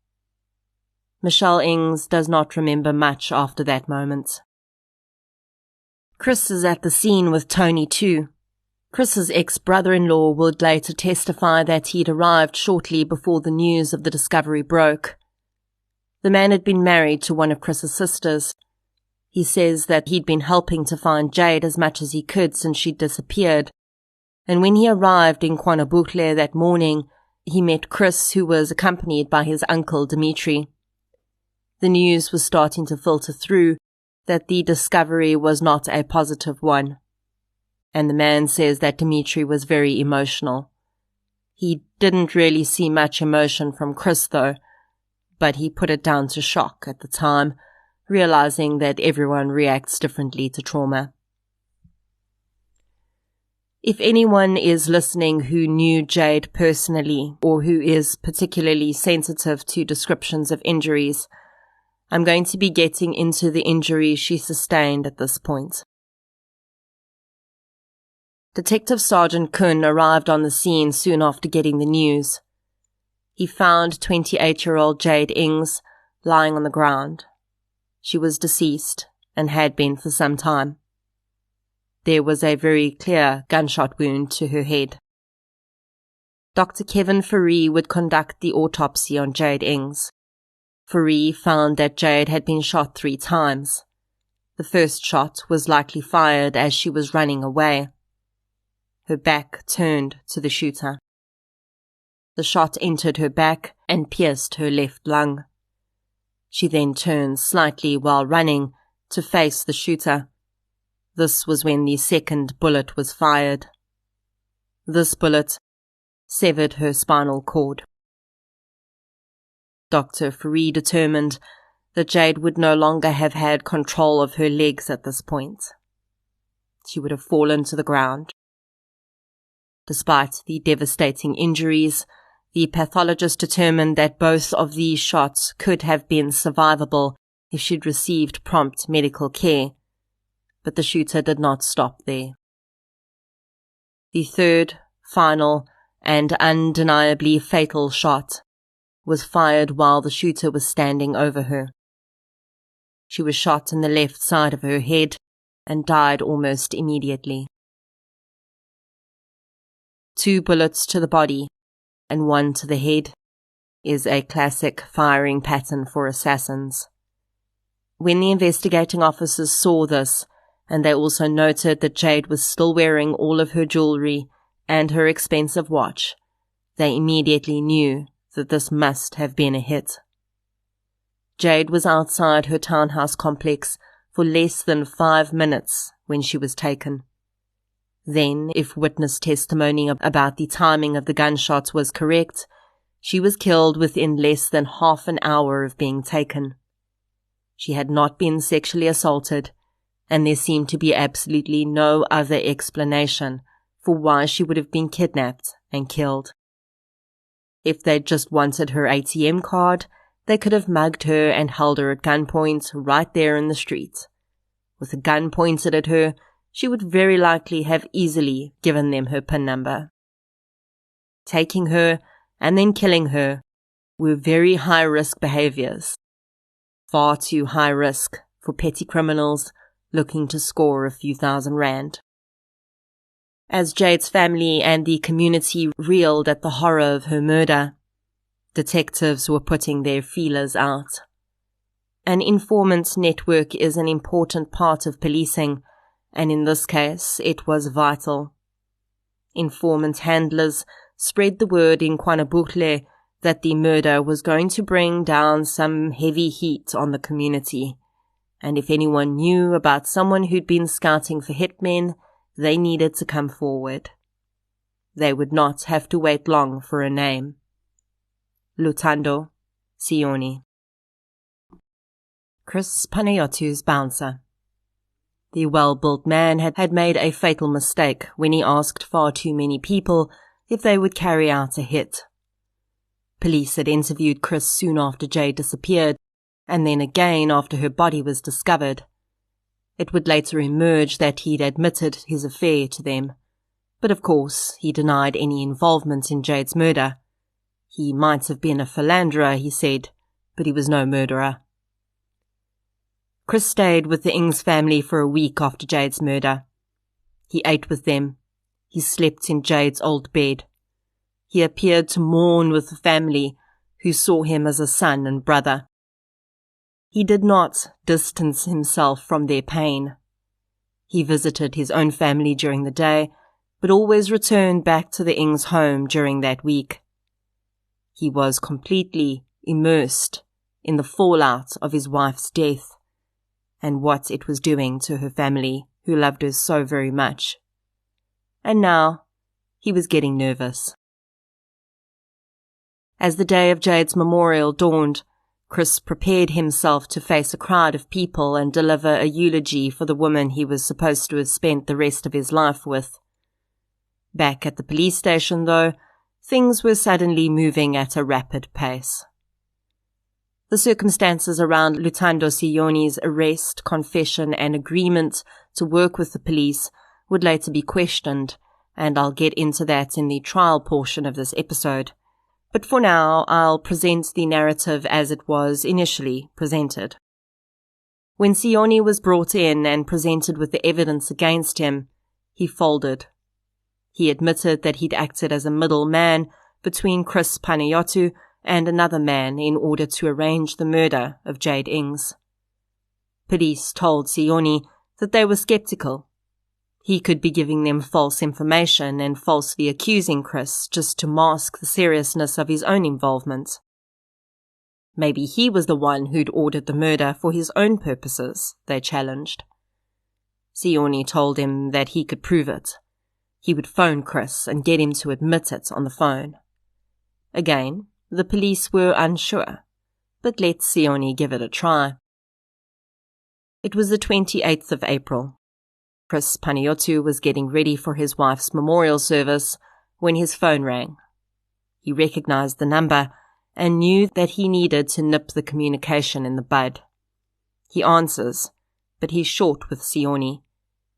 Michelle Inggs does not remember much after that moment. Chris is at the scene with Tony too. Chris's ex-brother-in-law would later testify that he'd arrived shortly before the news of the discovery broke. The man had been married to one of Chris's sisters. He says that he'd been helping to find Jayde as much as he could since she'd disappeared. And when he arrived in Kwanabuhle that morning, he met Chris, who was accompanied by his uncle Dimitri. The news was starting to filter through, that the discovery was not a positive one, and the man says that Dimitri was very emotional. He didn't really see much emotion from Chris though, but he put it down to shock at the time, realizing that everyone reacts differently to trauma. If anyone is listening who knew Jayde personally or who is particularly sensitive to descriptions of injuries, I'm going to be getting into the injuries she sustained at this point. Detective Sergeant Kuhn arrived on the scene soon after getting the news. He found 28-year-old Jayde Inggs lying on the ground. She was deceased and had been for some time. There was a very clear gunshot wound to her head. Dr. Kevin Fourie would conduct the autopsy on Jayde Inggs. Fourie found that Jayde had been shot 3 times. The first shot was likely fired as she was running away. Her back turned to the shooter. The shot entered her back and pierced her left lung. She then turned slightly while running to face the shooter. This was when the second bullet was fired. This bullet severed her spinal cord. Dr. Fourie determined that Jayde would no longer have had control of her legs at this point. She would have fallen to the ground. Despite the devastating injuries, the pathologist determined that both of these shots could have been survivable if she'd received prompt medical care, but the shooter did not stop there. The third, final, and undeniably fatal shot was fired while the shooter was standing over her. She was shot in the left side of her head and died almost immediately. 2 bullets to the body and 1 to the head is a classic firing pattern for assassins. When the investigating officers saw this, and they also noted that Jayde was still wearing all of her jewelry and her expensive watch, they immediately knew that this must have been a hit. Jayde was outside her townhouse complex for less than 5 minutes when she was taken. Then, if witness testimony about the timing of the gunshots was correct, she was killed within less than half an hour of being taken. She had not been sexually assaulted, and there seemed to be absolutely no other explanation for why she would have been kidnapped and killed. If they'd just wanted her ATM card, they could have mugged her and held her at gunpoint right there in the street. With a gun pointed at her, she would very likely have easily given them her PIN number. Taking her and then killing her were very high-risk behaviors. Far too high risk for petty criminals looking to score a few $1,000. As Jayde's family and the community reeled at the horror of her murder, detectives were putting their feelers out. An informant network is an important part of policing, and in this case, it was vital. Informant handlers spread the word in Kwanabukle that the murder was going to bring down some heavy heat on the community, and if anyone knew about someone who'd been scouting for hitmen, they needed to come forward. They would not have to wait long for a name. Lutando Sioni. Chris Panayotu's bouncer. The well-built man had made a fatal mistake when he asked far too many people if they would carry out a hit. Police had interviewed Chris soon after Jayde disappeared, and then again after her body was discovered. It would later emerge that he'd admitted his affair to them, but of course he denied any involvement in Jayde's murder. He might have been a philanderer, he said, but he was no murderer. Chris stayed with the Inggs family for a week after Jayde's murder. He ate with them. He slept in Jayde's old bed. He appeared to mourn with the family, who saw him as a son and brother. He did not distance himself from their pain. He visited his own family during the day, but always returned back to the Inggs home during that week. He was completely immersed in the fallout of his wife's death, and what it was doing to her family, who loved her so very much. And now, he was getting nervous. As the day of Jayde's memorial dawned, Chris prepared himself to face a crowd of people and deliver a eulogy for the woman he was supposed to have spent the rest of his life with. Back at the police station, though, things were suddenly moving at a rapid pace. The circumstances around Lutando Sioni's arrest, confession, and agreement to work with the police would later be questioned, and I'll get into that in the trial portion of this episode. But for now, I'll present the narrative as it was initially presented. When Sioni was brought in and presented with the evidence against him, he folded. He admitted that he'd acted as a middleman between Chris Panayiotou and another man in order to arrange the murder of Jayde Inggs. Police told Sioni that they were skeptical. He could be giving them false information and falsely accusing Chris just to mask the seriousness of his own involvement. Maybe he was the one who'd ordered the murder for his own purposes, they challenged. Sioni told him that he could prove it. He would phone Chris and get him to admit it on the phone. Again, the police were unsure, but let Sioni give it a try. It was the 28th of April. Chris Panayiotou was getting ready for his wife's memorial service when his phone rang. He recognized the number and knew that he needed to nip the communication in the bud. He answers, but he's short with Sioni.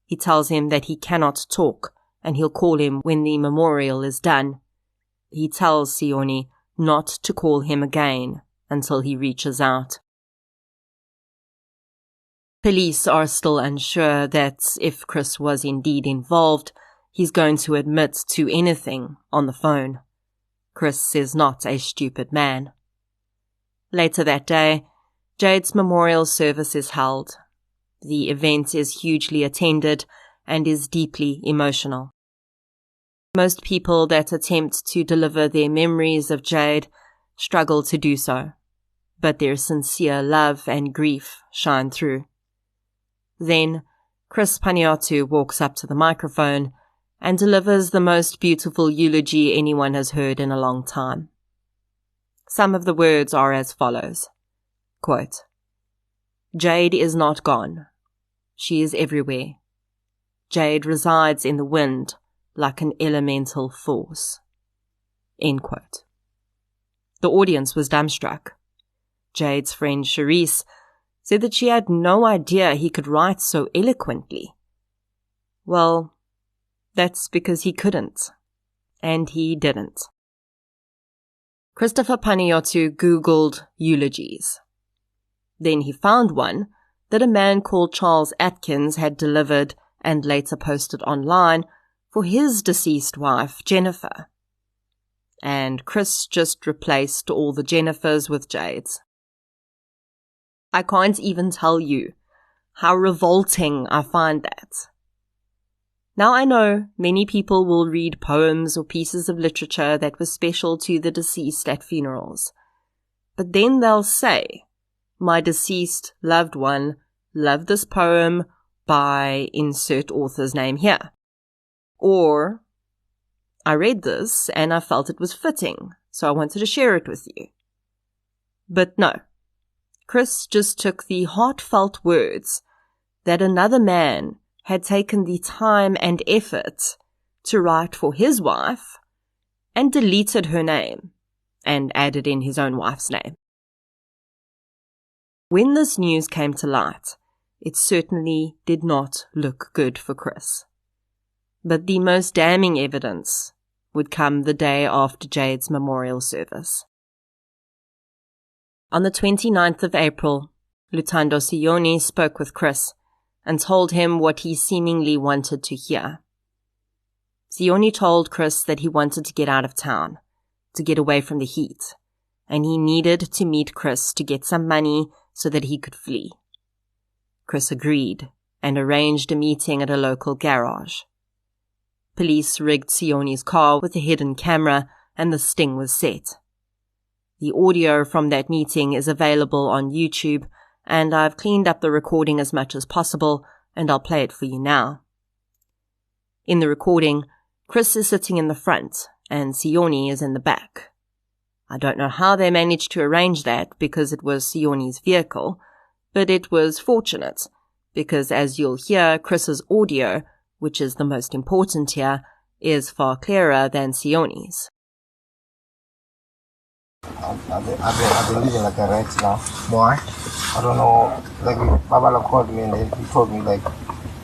He tells him that he cannot talk and he'll call him when the memorial is done. He tells Sioni not to call him again until he reaches out. Police are still unsure that if Chris was indeed involved, he's going to admit to anything on the phone. Chris is not a stupid man. Later that day, Jayde's memorial service is held. The event is hugely attended and is deeply emotional. Most people that attempt to deliver their memories of Jayde struggle to do so, but their sincere love and grief shine through. Then, Chris Panayiotou walks up to the microphone and delivers the most beautiful eulogy anyone has heard in a long time. Some of the words are as follows. Quote, "Jayde is not gone. She is everywhere. Jayde resides in the wind like an elemental force." End quote. The audience was dumbstruck. Jayde's friend Charisse said that she had no idea he could write so eloquently. Well, that's because he couldn't. And he didn't. Christopher Panayiotou Googled eulogies. Then he found one that a man called Charles Atkins had delivered and later posted online for his deceased wife, Jennifer. And Chris just replaced all the Jennifers with Jaydes. I can't even tell you how revolting I find that. Now I know many people will read poems or pieces of literature that were special to the deceased at funerals. But then they'll say, my deceased loved one loved this poem by insert author's name here. Or, I read this and I felt it was fitting, so I wanted to share it with you. But no. Chris just took the heartfelt words that another man had taken the time and effort to write for his wife and deleted her name and added in his own wife's name. When this news came to light, it certainly did not look good for Chris. But the most damning evidence would come the day after Jayde's memorial service. On the 29th of April, Lutando Sioni spoke with Chris and told him what he seemingly wanted to hear. Sioni told Chris that he wanted to get out of town, to get away from the heat, and he needed to meet Chris to get some money so that he could flee. Chris agreed and arranged a meeting at a local garage. Police rigged Sioni's car with a hidden camera and the sting was set. The audio from that meeting is available on YouTube, and I've cleaned up the recording as much as possible, and I'll play it for you now. In the recording, Chris is sitting in the front, and Sione is in the back. I don't know how they managed to arrange that because it was Sione's vehicle, but it was fortunate, because as you'll hear, Chris's audio, which is the most important here, is far clearer than Sione's. I've been living like a rat now. Why? I don't know. Like, Babala called me and he told me, like,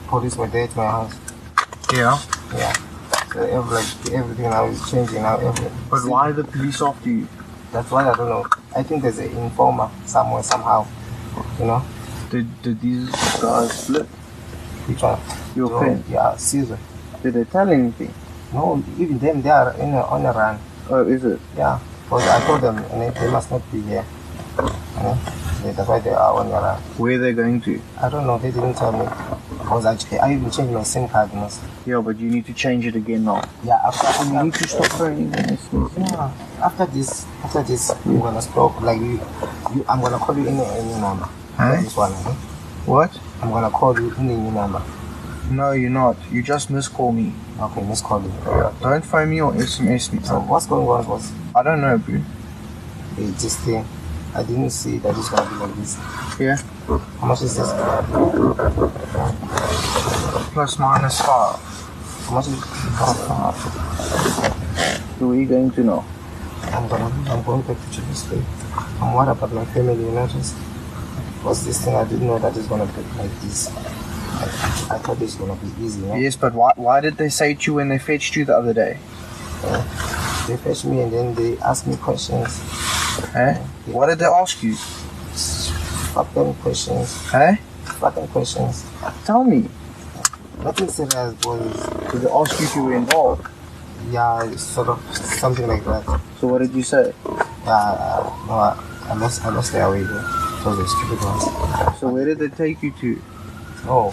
police were there at my house. Yeah? Yeah. So, everything now is changing now. But why are the police after you? That's why I don't know. I think there's an informer somewhere, somehow. You know? Did these guys split? Which one? Your friend? Yeah, Caesar. Did they tell anything? No, even them, they are on a run. Oh, is it? Yeah. Because I told them they must not be here. That's why they are on a run. Where are they going to? I don't know, they didn't tell me. Because I even changed my SIM card. Yeah, but you need to change it again now. Yeah, after you need to stop phoning. Yeah. After this, I'm gonna stop. Like I'm gonna call you in a new number. Huh? This one. What? I'm gonna call you in a new number. No, you're not. You just miscall me. Okay, miscall me. Don't phone me or SMS me. So what's going on, boss? I don't know, bro. It's this thing. I didn't see that it's gonna be like this. Yeah. How much is this? Plus minus 5. How much is it? 5. So where are you going to now? I'm going back to Chile. I'm worried about my family, you know, just because this thing I didn't know that it's gonna be like this. I thought it's gonna be easy, right? Yes, but why did they say to you when they fetched you the other day? They fetched me and then they asked me questions. Huh? What did they ask you? Fucking questions. Huh? Fucking questions. Tell me. Nothing serious, boys. Did they ask you if you were involved? Yeah, sort of something like that. So what did you say? No, I must stay away there. Those are stupid ones. So where did they take you to? Oh,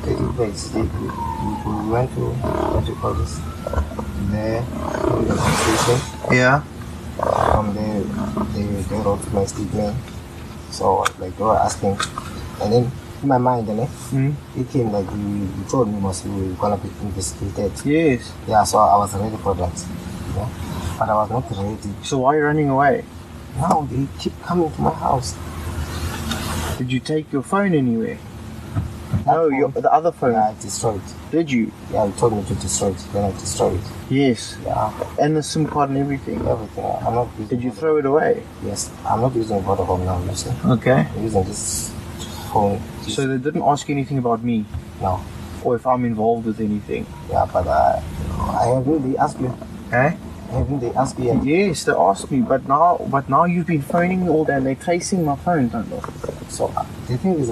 they we went to, what do you call this? There, in the station. Yeah. They wrote my statement. So, like, they were asking. And then, in my mind, it came like, you told me you were gonna be investigated. Yes. Yeah, so I was ready for that. Yeah. But I was not ready. So why are you running away? No, they keep coming to my house. Did you take your phone anywhere? No, the other phone. Yeah, I destroyed it. Did you? Yeah, you told me to destroy it. Then I destroyed it. Yes. Yeah. And the SIM card and everything? Everything. I'm not using. Did you throw it away? Yes. I'm not using Vodafone now, you see. Okay. I'm using this phone. So they didn't ask anything about me? No. Or if I'm involved with anything? Yeah, but I haven't. They asked me. Eh? Haven't they asked you? Yes, they asked me, but now you've been phoning me all day and they're tracing my phone, don't they? So the thing is,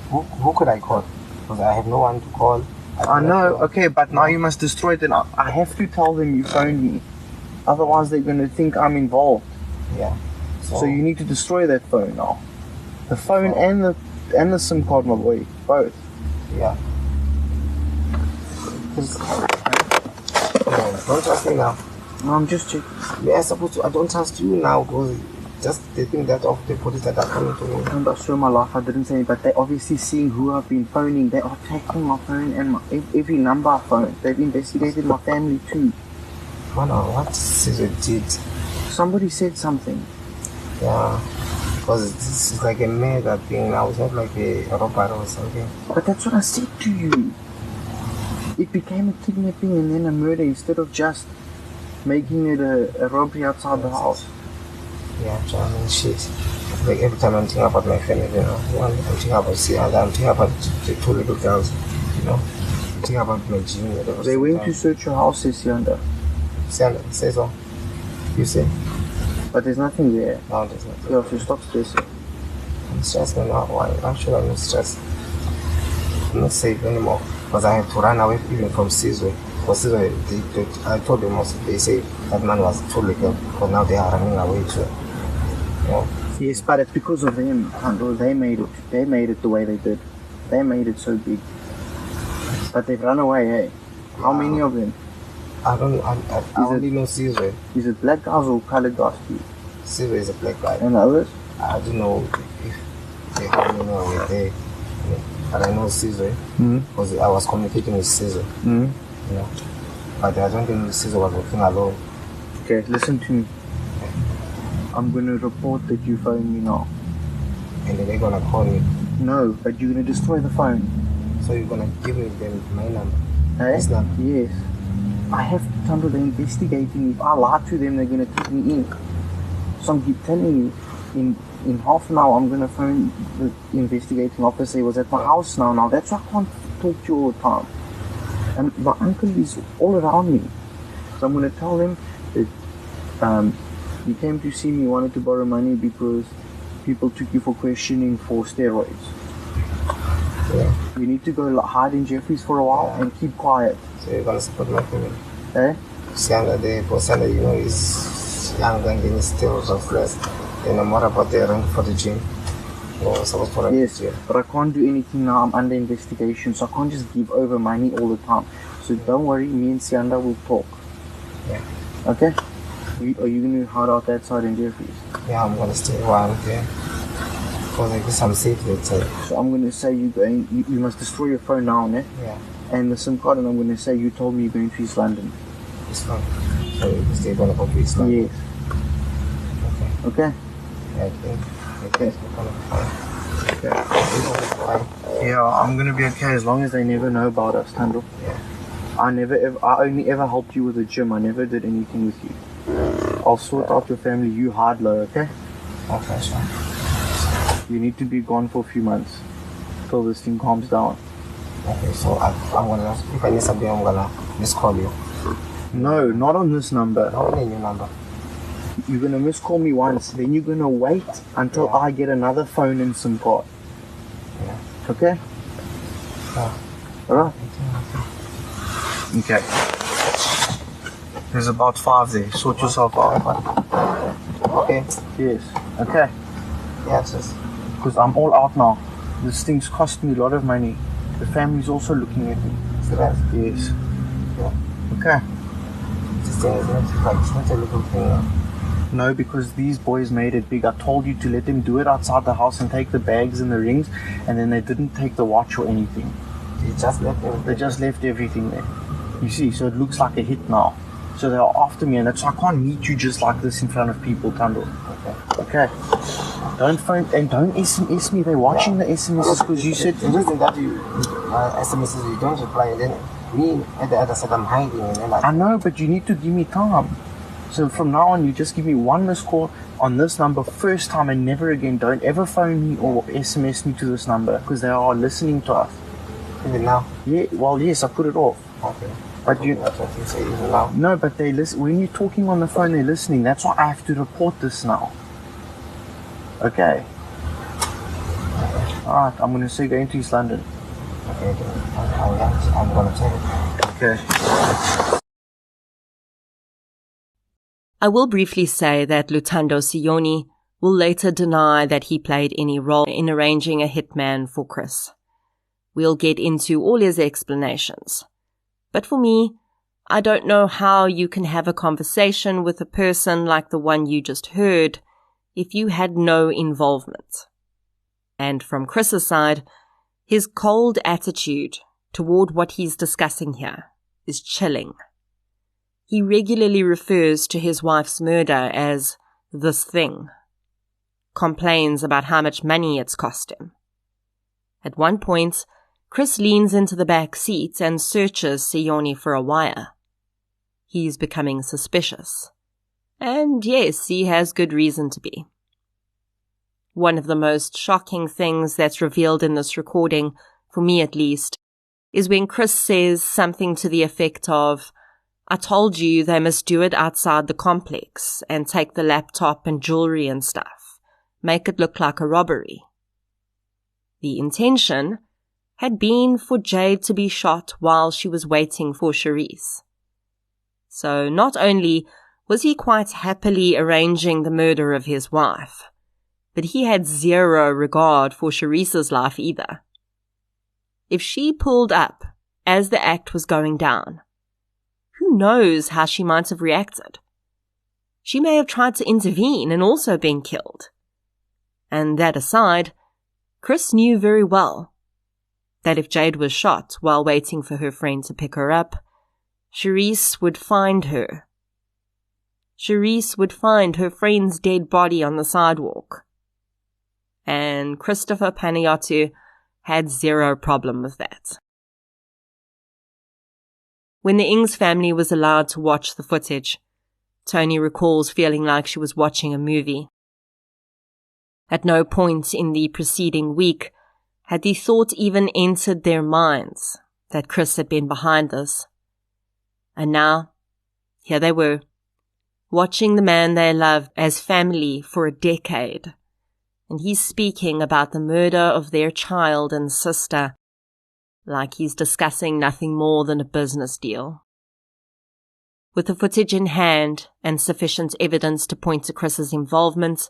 who could I call? Because I have no one to call. I know, okay, but now you must destroy it and I have to tell them you phoned me. Otherwise they're going to think I'm involved. Yeah. So you need to destroy that phone now. The phone and the SIM card, my boy. Both. Yeah. Don't trust me now. No, I'm just checking. Yeah, I don't trust you now because just they think that of the police that are coming to me. I'm not sure my life, I didn't say it, but they're obviously seeing who I've been phoning. They are tracking my phone and every number I phone. They've investigated my family too. Man, what Caesar did? Somebody said something. Yeah, because this is like a mega thing now. It's not like a robbery or something. But that's what I said to you. It became a kidnapping and then a murder instead of just making it a robbery outside the house. Yeah, I mean, shit. Like every time I'm thinking about my family, you know, I'm thinking about Sianda, I'm thinking about the 2 little girls, you know, I'm thinking about my junior. They went to search your house, Sianda. Sianda, say so. You say? But there's nothing there. No, there's nothing. Yeah, so stop stressing. I'm stressed now. Why should I not stress? I'm not safe anymore. Because I have to run away even from Caesar. Because I told them also, they say that man was too little. But now they are running away too. Yeah. Yes, but it's because of them. They made it. They made it the way they did. They made it so big. But they've run away, hey? How many of them? I only know Caesar. Is it black guys or colored guys? Caesar is a black guy. And the others? I don't know. they had me know we're there. But I know Caesar because I was communicating with Caesar. You know, but I don't think Caesar was working alone. Okay, listen to me. I'm gonna report that you phoned me now. And then they're gonna call me. No, but you're gonna destroy the phone. So you're gonna give me my number? Hey? This number? Yes. I have to handle the investigating. If I lie to them, they're gonna take me in. So I'm keep telling you, in half an hour, I'm gonna phone the investigating officer. He was at my house now. Now that's why I can't talk to you all the time. And my uncle is all around me. So I'm gonna tell them that you came to see me, wanted to borrow money because people took you for questioning for steroids. Yeah. You need to go hide in Jeffries for a while and keep quiet. So you're gonna support my family? Eh? Sanda, you know, is young and then he's still just less. You know more about the rent for the gym. Or supposed for yes, but I can't do anything now. I'm under investigation, so I can't just give over money all the time. So don't worry, me and Sianda will talk. Yeah. Okay? Are you going to hide out that side in Jeffries? Yeah, I'm going to stay while I'm there. Because I guess I'm safe outside. So I'm going to say you must destroy your phone now, ne? Yeah. And the SIM card, and I'm going to say you told me you're going to East London. East London. So you stay going to go to East London? Yes. Okay. Okay? Okay. Yeah, I'm going to be okay as long as they never know about us, Tando. Yeah. I only ever helped you with the gym. I never did anything with you. I'll sort out your family. You hard low, okay? Okay, sure. You need to be gone for a few months till this thing calms down. Okay, so I'm gonna, if I need something, I'm gonna just call you. No, not on this number. Not on your number. You're gonna miss call me once, then you're gonna wait until I get another phone and SIM card. Yeah. Okay? Yeah. Alright? Okay. There's about 5 there. Sort yourself out. Okay. Yes. Okay. Yes, yes. Because I'm all out now. This thing's cost me a lot of money. The family's also looking at me. So that? Yes. Yeah. Okay. This thing is not a little thing. No, because these boys made it big. I told you to let them do it outside the house and take the bags and the rings, and then they didn't take the watch or anything. They just left everything. They just left everything there. You see, so it looks like a hit now. So they are after me, and that's why I can't meet you just like this in front of people, Tando. Okay. Don't phone and don't SMS me. They're watching the SMSs because you said. The reason that you SMSs you don't reply, and then me at the other side I'm hiding, and then I know, but you need to give me time. So from now on, you just give me one missed call on this number first time, and never again. Don't ever phone me or SMS me to this number because they are listening to us. Even now? Yeah. Well, yes, I put it off. Okay. But you. That's what you say. Even now? No, but they listen. When you're talking on the phone, they're listening. That's why I have to report this now. Okay. Alright, I'm gonna say going to East London. Okay. I'm gonna check it. Okay. I will briefly say that Lutando Sioni will later deny that he played any role in arranging a hitman for Chris. We'll get into all his explanations. But for me, I don't know how you can have a conversation with a person like the one you just heard if you had no involvement. And from Chris's side, his cold attitude toward what he's discussing here is chilling. He regularly refers to his wife's murder as this thing, complains about how much money it's cost him. At one point, Chris leans into the back seat and searches Sioni for a wire. He's becoming suspicious. And yes, he has good reason to be. One of the most shocking things that's revealed in this recording, for me at least, is when Chris says something to the effect of, "I told you they must do it outside the complex and take the laptop and jewelry and stuff. Make it look like a robbery." The intention had been for Jayde to be shot while she was waiting for Charisse. So not only was he quite happily arranging the murder of his wife, but he had zero regard for Charisse's life either. If she pulled up as the act was going down, who knows how she might have reacted? She may have tried to intervene and also been killed. And that aside, Chris knew very well that if Jayde was shot while waiting for her friend to pick her up, Charisse would find her. Charisse would find her friend's dead body on the sidewalk. And Christopher Panayotou had zero problem with that. When the Inggs family was allowed to watch the footage, Tony recalls feeling like she was watching a movie. At no point in the preceding week had the thought even entered their minds that Chris had been behind this. And now, here they were, watching the man they loved as family for a decade, and he's speaking about the murder of their child and sister like he's discussing nothing more than a business deal. With the footage in hand and sufficient evidence to point to Chris's involvement,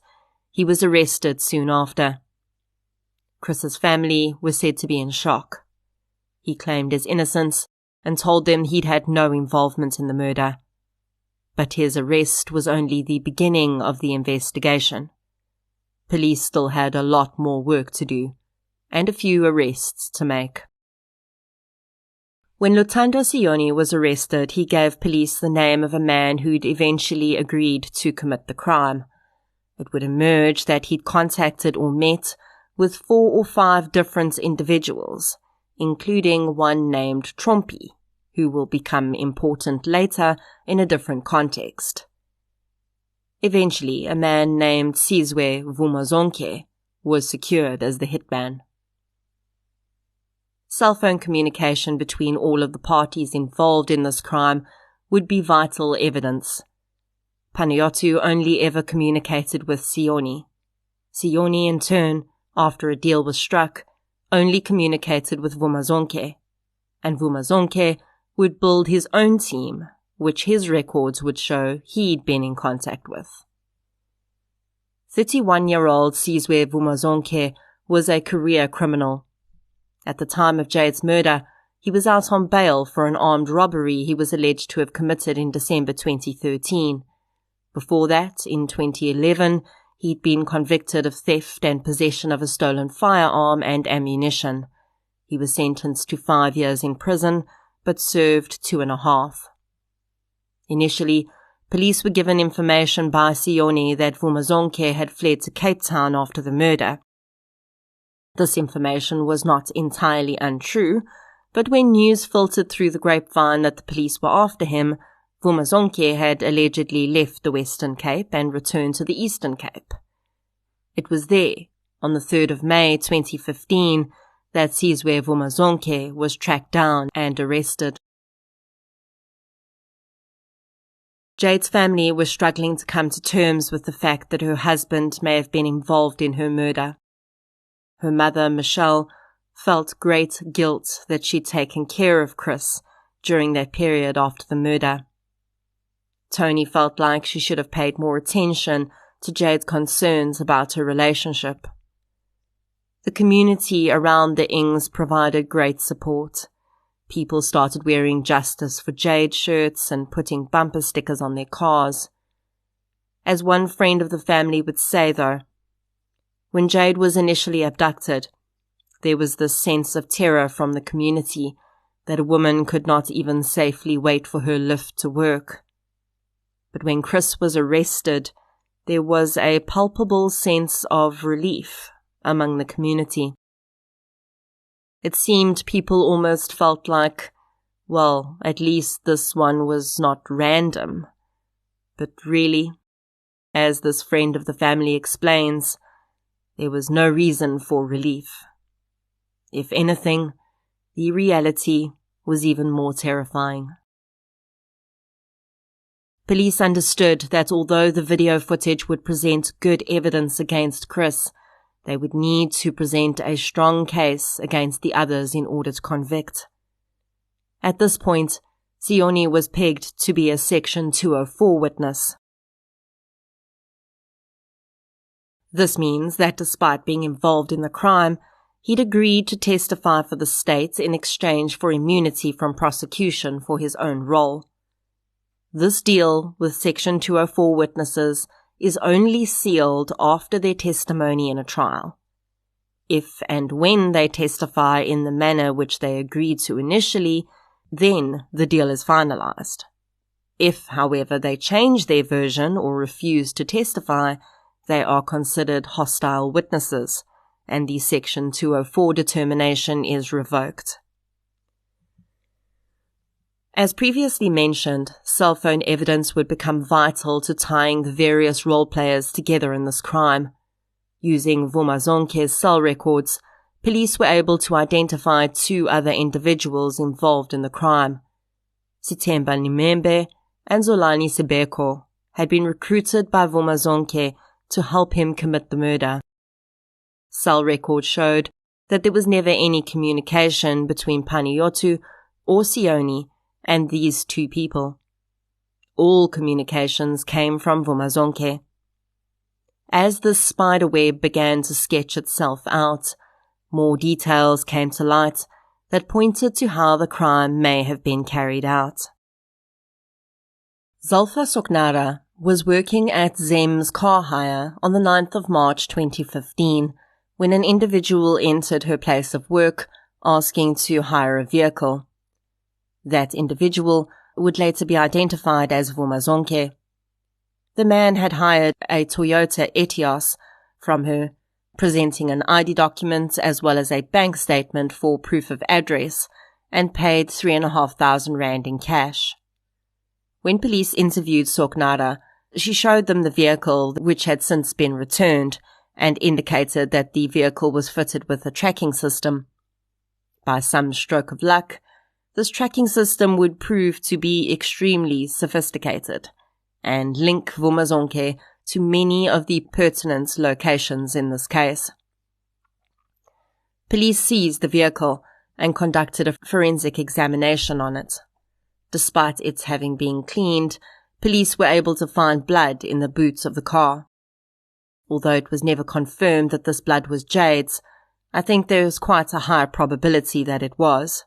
he was arrested soon after. Chris's family was said to be in shock. He claimed his innocence and told them he'd had no involvement in the murder. But his arrest was only the beginning of the investigation. Police still had a lot more work to do, and a few arrests to make. When Luthando Sioni was arrested, he gave police the name of a man who'd eventually agreed to commit the crime. It would emerge that he'd contacted or met with 4 or 5 different individuals, including one named Trompi, who will become important later in a different context. Eventually, a man named Sizwe Vumazonke was secured as the hitman. Cell phone communication between all of the parties involved in this crime would be vital evidence. Panayotou only ever communicated with Sioni. Sioni, in turn, after a deal was struck, only communicated with Vumazonke, and Vumazonke would build his own team, which his records would show he'd been in contact with. 31-year-old Sizwe Vumazonke was a career criminal. At the time of Jayde's murder, he was out on bail for an armed robbery he was alleged to have committed in December 2013. Before that, in 2011, he'd been convicted of theft and possession of a stolen firearm and ammunition. He was sentenced to 5 years in prison, but served 2.5. Initially, police were given information by Sioni that Vumazonke had fled to Cape Town after the murder. This information was not entirely untrue, but when news filtered through the grapevine that the police were after him, Vumazonke had allegedly left the Western Cape and returned to the Eastern Cape. It was there, on the 3rd of May 2015, that Sizwe Vumazonke was tracked down and arrested. Jayde's family was struggling to come to terms with the fact that her husband may have been involved in her murder. Her mother, Michelle, felt great guilt that she'd taken care of Chris during that period after the murder. Tony felt like she should have paid more attention to Jayde's concerns about her relationship. The community around the Inggs provided great support. People started wearing Justice for Jayde shirts and putting bumper stickers on their cars. As one friend of the family would say, though, when Jayde was initially abducted, there was this sense of terror from the community that a woman could not even safely wait for her lift to work. But when Chris was arrested, there was a palpable sense of relief among the community. It seemed people almost felt like, well, at least this one was not random. But really, as this friend of the family explains, there was no reason for relief. If anything, the reality was even more terrifying. Police understood that although the video footage would present good evidence against Chris, they would need to present a strong case against the others in order to convict. At this point, Sioni was pegged to be a Section 204 witness. This means that despite being involved in the crime, he'd agreed to testify for the state in exchange for immunity from prosecution for his own role. This deal with Section 204 witnesses is only sealed after their testimony in a trial. If and when they testify in the manner which they agreed to initially, then the deal is finalized. If, however, they change their version or refuse to testify, they are considered hostile witnesses, and the Section 204 determination is revoked. As previously mentioned, cell phone evidence would become vital to tying the various role players together in this crime. Using Vumazonke's cell records, police were able to identify 2 other individuals involved in the crime. Sitemba Nimembe and Zolani Sebeko had been recruited by Vumazonke to help him commit the murder. Cell records showed that there was never any communication between Paniyotu or Sioni and these 2 people. All communications came from Vumazonke. As the spider web began to sketch itself out, more details came to light that pointed to how the crime may have been carried out. Zulfa Soknara was working at Zem's car hire on the 9th of March 2015 when an individual entered her place of work asking to hire a vehicle. That individual would later be identified as Vumazonke. The man had hired a Toyota Etios from her, presenting an ID document as well as a bank statement for proof of address, and paid 3,500 rand in cash. When police interviewed Soknara, she showed them the vehicle, which had since been returned, and indicated that the vehicle was fitted with a tracking system. By some stroke of luck, this tracking system would prove to be extremely sophisticated and link Vumazonke to many of the pertinent locations in this case. Police seized the vehicle and conducted a forensic examination on it. Despite its having been cleaned, police were able to find blood in the boots of the car. Although it was never confirmed that this blood was Jayde's, I think there is quite a high probability that it was.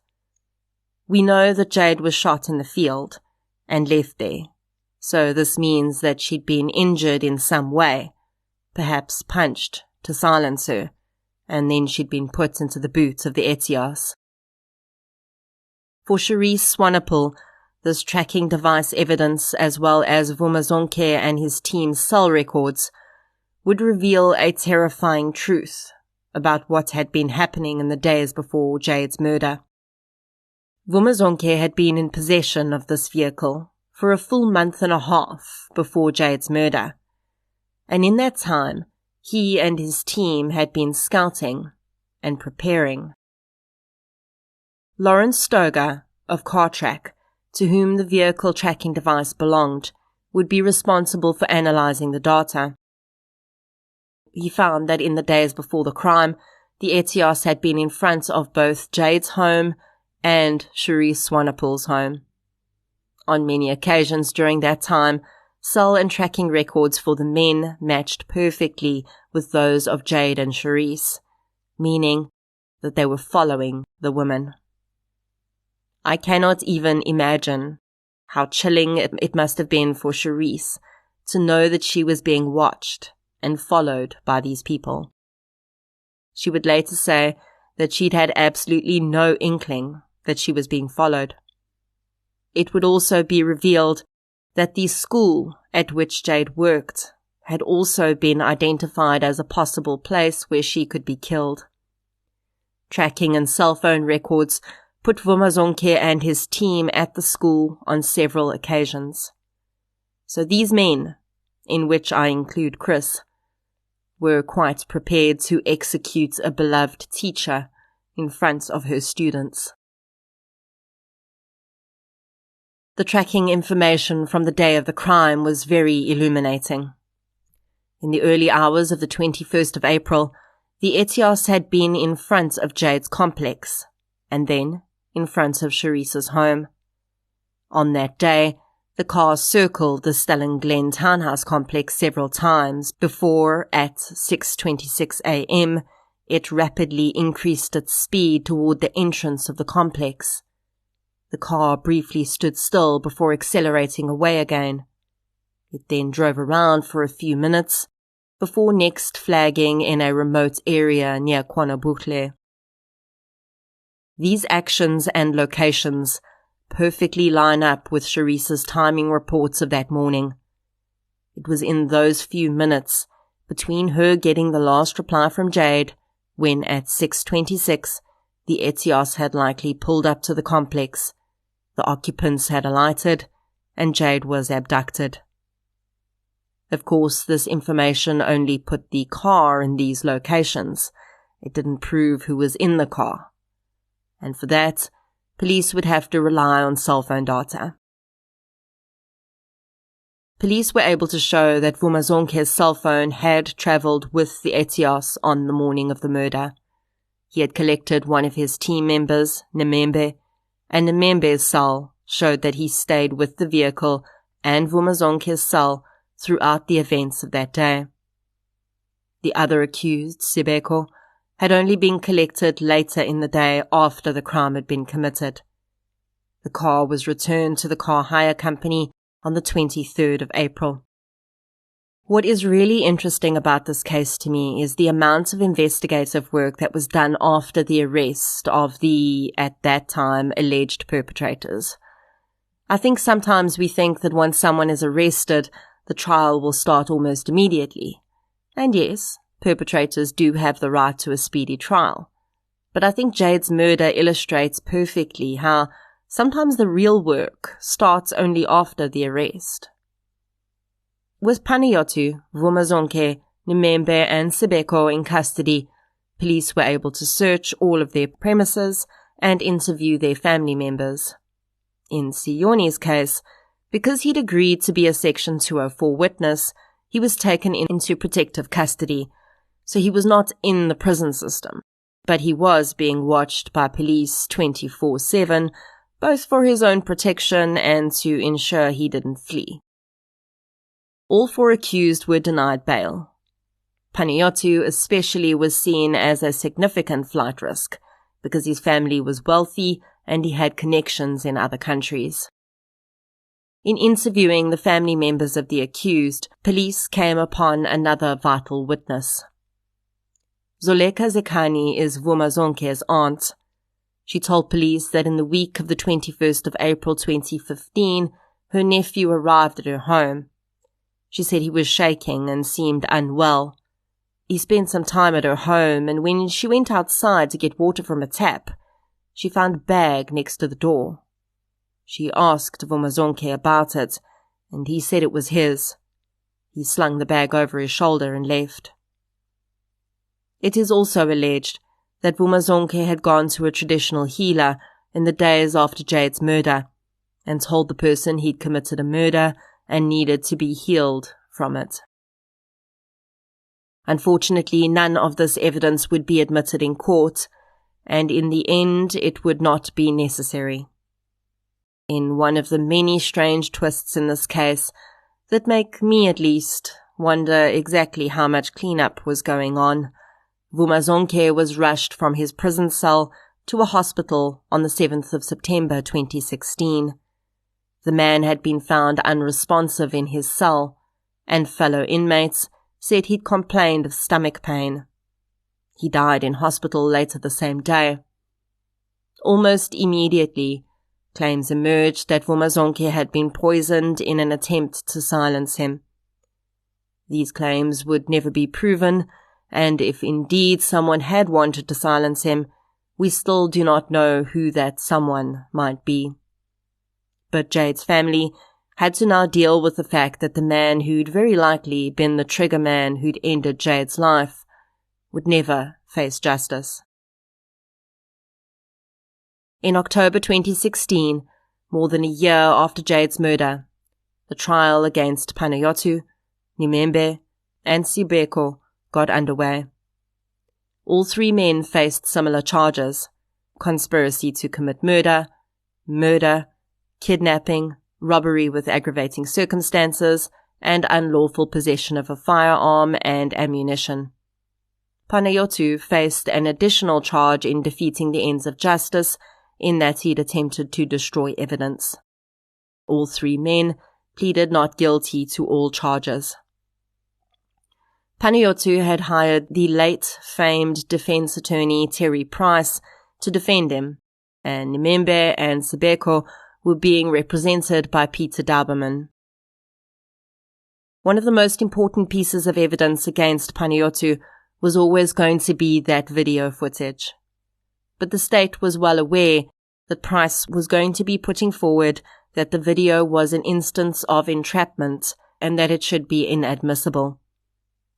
We know that Jayde was shot in the field and left there, so this means that she'd been injured in some way, perhaps punched to silence her, and then she'd been put into the boot of the Etios. For Sharice Swanepoel, this tracking device evidence, as well as Vumazonke and his team's cell records, would reveal a terrifying truth about what had been happening in the days before Jayde's murder. Vumazonke had been in possession of this vehicle for a full month and a half before Jayde's murder, and in that time he and his team had been scouting and preparing. Lawrence Stoger of CarTrack, to whom the vehicle tracking device belonged, would be responsible for analyzing the data. He found that in the days before the crime, the Etios had been in front of both Jayde's home and Sharice Swanepoel's home. On many occasions during that time, cell and tracking records for the men matched perfectly with those of Jayde and Sharice, meaning that they were following the women. I cannot even imagine how chilling it must have been for Sharice to know that she was being watched and followed by these people. She would later say that she'd had absolutely no inkling that she was being followed. It would also be revealed that the school at which Jayde worked had also been identified as a possible place where she could be killed. Tracking and cell phone records put Vumazonke and his team at the school on several occasions. So these men, in which I include Chris, were quite prepared to execute a beloved teacher in front of her students. The tracking information from the day of the crime was very illuminating. In the early hours of the 21st of April, the Etios had been in front of Jayde's complex, and then in front of Sharice's home. On that day, the car circled the Stelling Glen townhouse complex several times before, at 6:26 a.m., it rapidly increased its speed toward the entrance of the complex. The car briefly stood still before accelerating away again. It then drove around for a few minutes before next flagging in a remote area near KwaNobuhle. These actions and locations perfectly line up with Sharice's timing reports of that morning. It was in those few minutes between her getting the last reply from Jayde when at 6:26 the Etios had likely pulled up to the complex, the occupants had alighted, and Jayde was abducted. Of course, this information only put the car in these locations. It didn't prove who was in the car. And for that, police would have to rely on cell phone data. Police were able to show that Vumazonke's cell phone had travelled with the Etios on the morning of the murder. He had collected one of his team members, Nemembe, and Nemembe's cell showed that he stayed with the vehicle and Vumazonke's cell throughout the events of that day. The other accused, Sibeko, had only been collected later in the day after the crime had been committed. The car was returned to the car hire company on the 23rd of April. What is really interesting about this case to me is the amount of investigative work that was done after the arrest of the, at that time, alleged perpetrators. I think sometimes we think that once someone is arrested, the trial will start almost immediately. And yes, perpetrators do have the right to a speedy trial. But I think Jayde's murder illustrates perfectly how sometimes the real work starts only after the arrest. With Panayiotou, Vumazonke, Nemembe and Sibeko in custody, police were able to search all of their premises and interview their family members. In Sioni's case, because he'd agreed to be a Section 204 witness, he was taken into protective custody, so he was not in the prison system, but he was being watched by police 24/7, both for his own protection and to ensure he didn't flee. All four accused were denied bail. Panayiotou especially was seen as a significant flight risk, because his family was wealthy and he had connections in other countries. In interviewing the family members of the accused, police came upon another vital witness. Zoleka Zekani is Vumazonke's aunt. She told police that in the week of the 21st of April 2015, her nephew arrived at her home. She said he was shaking and seemed unwell. He spent some time at her home, and when she went outside to get water from a tap, she found a bag next to the door. She asked Vumazonke about it, and he said it was his. He slung the bag over his shoulder and left. It is also alleged that Vumazonke had gone to a traditional healer in the days after Jayde's murder and told the person he'd committed a murder and needed to be healed from it. Unfortunately, none of this evidence would be admitted in court, and in the end it would not be necessary. In one of the many strange twists in this case that make me, at least, wonder exactly how much cleanup was going on, Vumazonke was rushed from his prison cell to a hospital on the 7th of September 2016. The man had been found unresponsive in his cell, and fellow inmates said he'd complained of stomach pain. He died in hospital later the same day. Almost immediately, claims emerged that Vumazonke had been poisoned in an attempt to silence him. These claims would never be proven, and if indeed someone had wanted to silence him, we still do not know who that someone might be. But Jayde's family had to now deal with the fact that the man who'd very likely been the trigger man who'd ended Jayde's life would never face justice. In October 2016, more than a year after Jayde's murder, the trial against Panayiotou, Nemembe, and Sibeko got underway. All three men faced similar charges: conspiracy to commit murder, kidnapping, robbery with aggravating circumstances, and unlawful possession of a firearm and ammunition. Panayiotou faced an additional charge in defeating the ends of justice, in that he'd attempted to destroy evidence. All three men pleaded not guilty to all charges. Panayiotou had hired the late famed defense attorney Terry Price to defend him, and Nemembe and Sibeko were being represented by Peter Dauberman. One of the most important pieces of evidence against Panayiotou was always going to be that video footage. But the state was well aware that Price was going to be putting forward that the video was an instance of entrapment and that it should be inadmissible.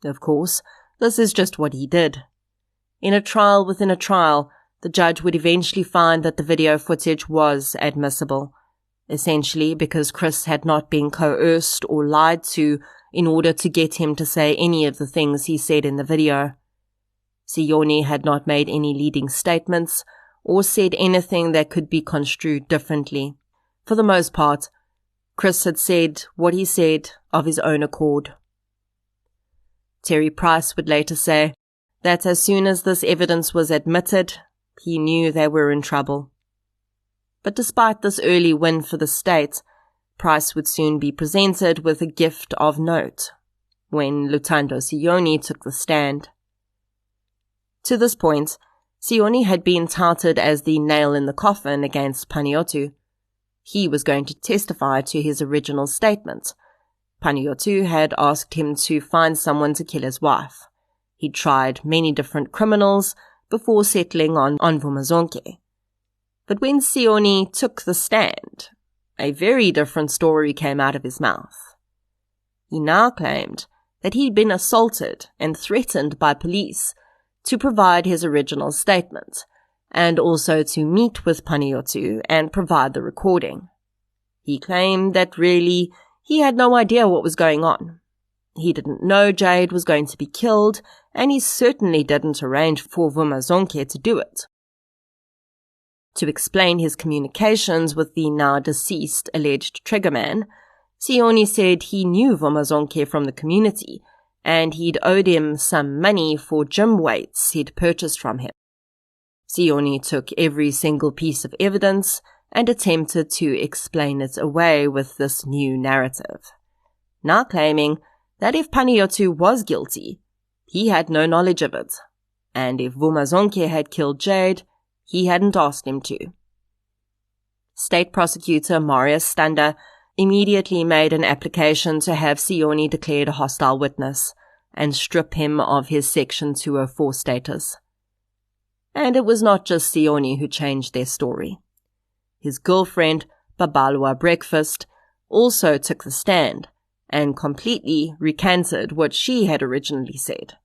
Of course, this is just what he did. In a trial within a trial, the judge would eventually find that the video footage was admissible, essentially because Chris had not been coerced or lied to in order to get him to say any of the things he said in the video. Sione had not made any leading statements or said anything that could be construed differently. For the most part, Chris had said what he said of his own accord. Terry Price would later say that as soon as this evidence was admitted, he knew they were in trouble. But despite this early win for the state, Price would soon be presented with a gift of note when Lutando Sione took the stand. To this point, Sione had been touted as the nail in the coffin against Panayiotou. He was going to testify to his original statement. Panayiotou had asked him to find someone to kill his wife. He'd tried many different criminals before settling on Vumazonke. But when Sione took the stand, a very different story came out of his mouth. He now claimed that he'd been assaulted and threatened by police to provide his original statement, and also to meet with Panayiotou and provide the recording. He claimed that really he had no idea what was going on. He didn't know Jayde was going to be killed, and he certainly didn't arrange for Vumazonke to do it. To explain his communications with the now deceased alleged triggerman, Sione said he knew Vumazonke from the community, and he'd owed him some money for gym weights he'd purchased from him. Sione took every single piece of evidence and attempted to explain it away with this new narrative, now claiming that if Panayiotou was guilty, he had no knowledge of it, and if Vumazonke had killed Jayde, he hadn't asked him to. State Prosecutor Marius Stander immediately made an application to have Sione declared a hostile witness and strip him of his Section 204 status. And it was not just Sione who changed their story. His girlfriend, Babalwa Breakfast, also took the stand and completely recanted what she had originally said.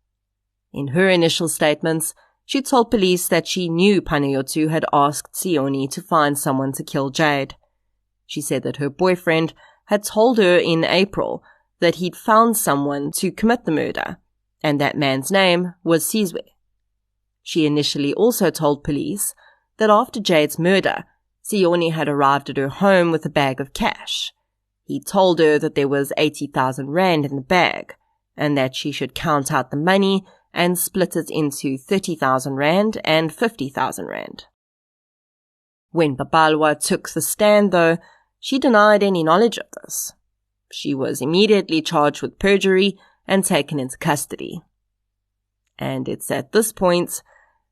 In her initial statements, she told police that she knew Panayiotou had asked Sione to find someone to kill Jayde. She said that her boyfriend had told her in April that he'd found someone to commit the murder, and that man's name was Sizwe. She initially also told police that after Jayde's murder, Sione had arrived at her home with a bag of cash. He told her that there was 80,000 rand in the bag, and that she should count out the money and split it into 30,000 rand and 50,000 rand. When Babalwa took the stand, though, she denied any knowledge of this. She was immediately charged with perjury and taken into custody. And it's at this point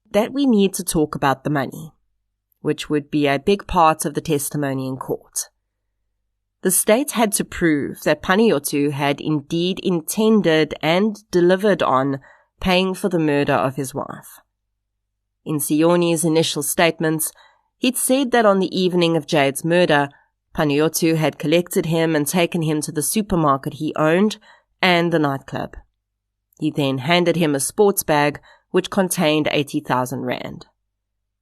that we need to talk about the money, which would be a big part of the testimony in court. The state had to prove that Panayiotou had indeed intended and delivered on paying for the murder of his wife. In Sione's initial statements, he'd said that on the evening of Jayde's murder, Panayiotou had collected him and taken him to the supermarket he owned and the nightclub. He then handed him a sports bag which contained 80,000 rand.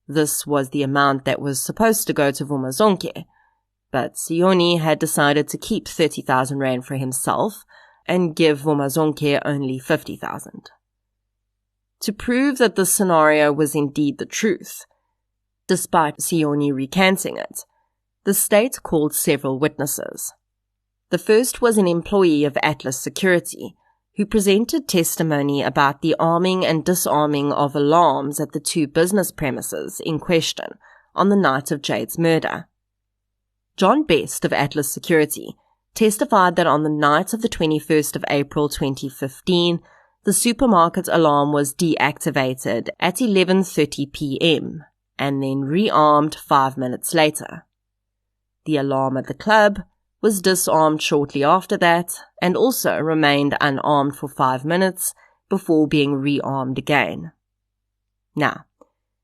This was the amount that was supposed to go to Vumazonke, but Sione had decided to keep 30,000 rand for himself and give Vumazonke only 50,000. To prove that this scenario was indeed the truth, despite Sione recanting it, the state called several witnesses. The first was an employee of Atlas Security, who presented testimony about the arming and disarming of alarms at the two business premises in question on the night of Jayde's murder. John Best of Atlas Security testified that on the night of the 21st of April 2015, The supermarket alarm was deactivated at 11:30 p.m. and then rearmed 5 minutes later. The alarm at the club was disarmed shortly after that and also remained unarmed for 5 minutes before being rearmed again. Now,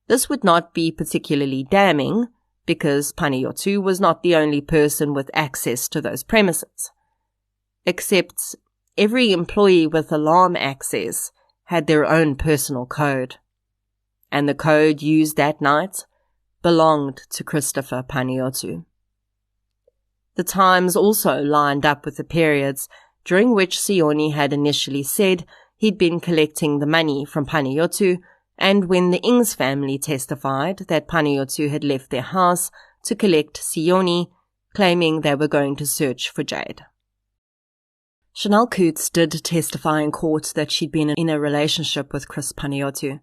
this would not be particularly damning because Panayiotou was not the only person with access to those premises. Except every employee with alarm access had their own personal code. And the code used that night belonged to Christopher Panayiotou. The times also lined up with the periods during which Sione had initially said he'd been collecting the money from Panayiotou, and when the Inggs family testified that Panayiotou had left their house to collect Sione, claiming they were going to search for Jayde. Chanel Coutts did testify in court that she'd been in a relationship with Chris Panayiotou.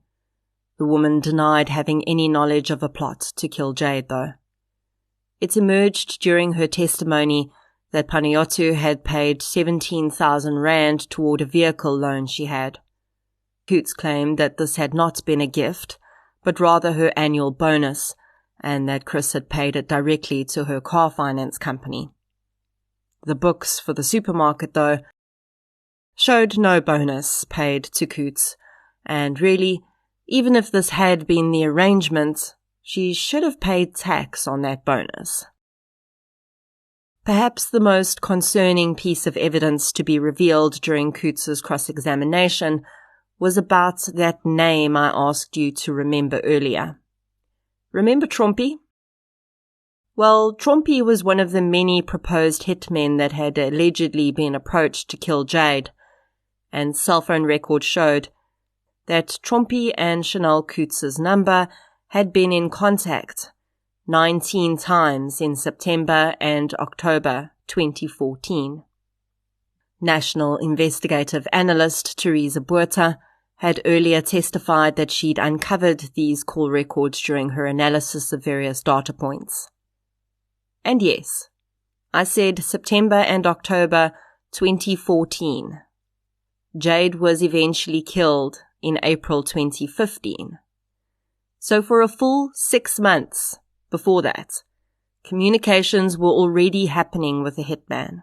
The woman denied having any knowledge of a plot to kill Jayde, though. It emerged during her testimony that Panayiotou had paid 17,000 rand toward a vehicle loan she had. Coutts claimed that this had not been a gift, but rather her annual bonus, and that Chris had paid it directly to her car finance company. The books for the supermarket, though, showed no bonus paid to Coutts, and really, even if this had been the arrangement, she should have paid tax on that bonus. Perhaps the most concerning piece of evidence to be revealed during Coutts' cross-examination was about that name I asked you to remember earlier. Remember Trompie? Well, Trompie was one of the many proposed hitmen that had allegedly been approached to kill Jayde, and cell phone records showed that Trompie and Chanel Coutts' number had been in contact 19 times in September and October 2014. National investigative analyst Teresa Buerta had earlier testified that she'd uncovered these call records during her analysis of various data points. And yes, I said September and October 2014. Jayde was eventually killed in April 2015. So for a full 6 months before that, communications were already happening with the hitman.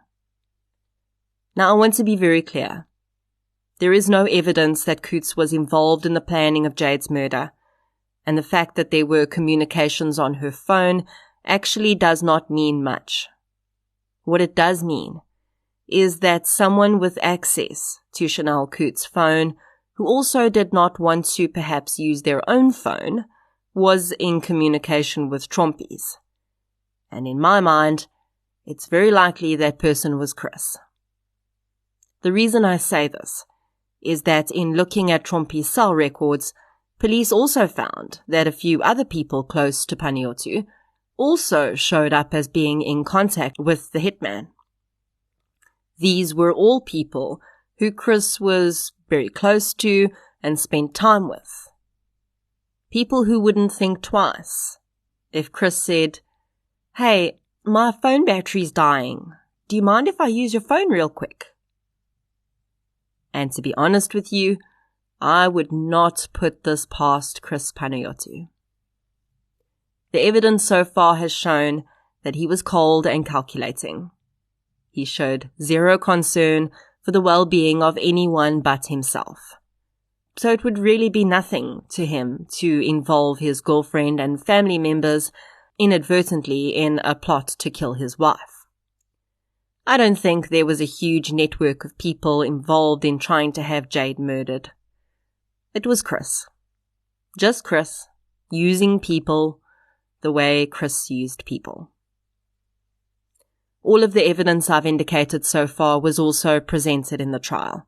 Now I want to be very clear. There is no evidence that Coutts was involved in the planning of Jayde's murder, and the fact that there were communications on her phone actually does not mean much. What it does mean is that someone with access to Chanel Coutts' phone, who also did not want to perhaps use their own phone, was in communication with Trompie's. And in my mind, it's very likely that person was Chris. The reason I say this is that in looking at Trompie's cell records, police also found that a few other people close to Panayiotou also showed up as being in contact with the hitman. These were all people who Chris was very close to and spent time with. People who wouldn't think twice if Chris said, "Hey, my phone battery's dying. Do you mind if I use your phone real quick?" And to be honest with you, I would not put this past Chris Panayiotou. The evidence so far has shown that he was cold and calculating. He showed zero concern for the well-being of anyone but himself. So it would really be nothing to him to involve his girlfriend and family members inadvertently in a plot to kill his wife. I don't think there was a huge network of people involved in trying to have Jayde murdered. It was Chris. Just Chris, using people the way Chris used people. All of the evidence I've indicated so far was also presented in the trial.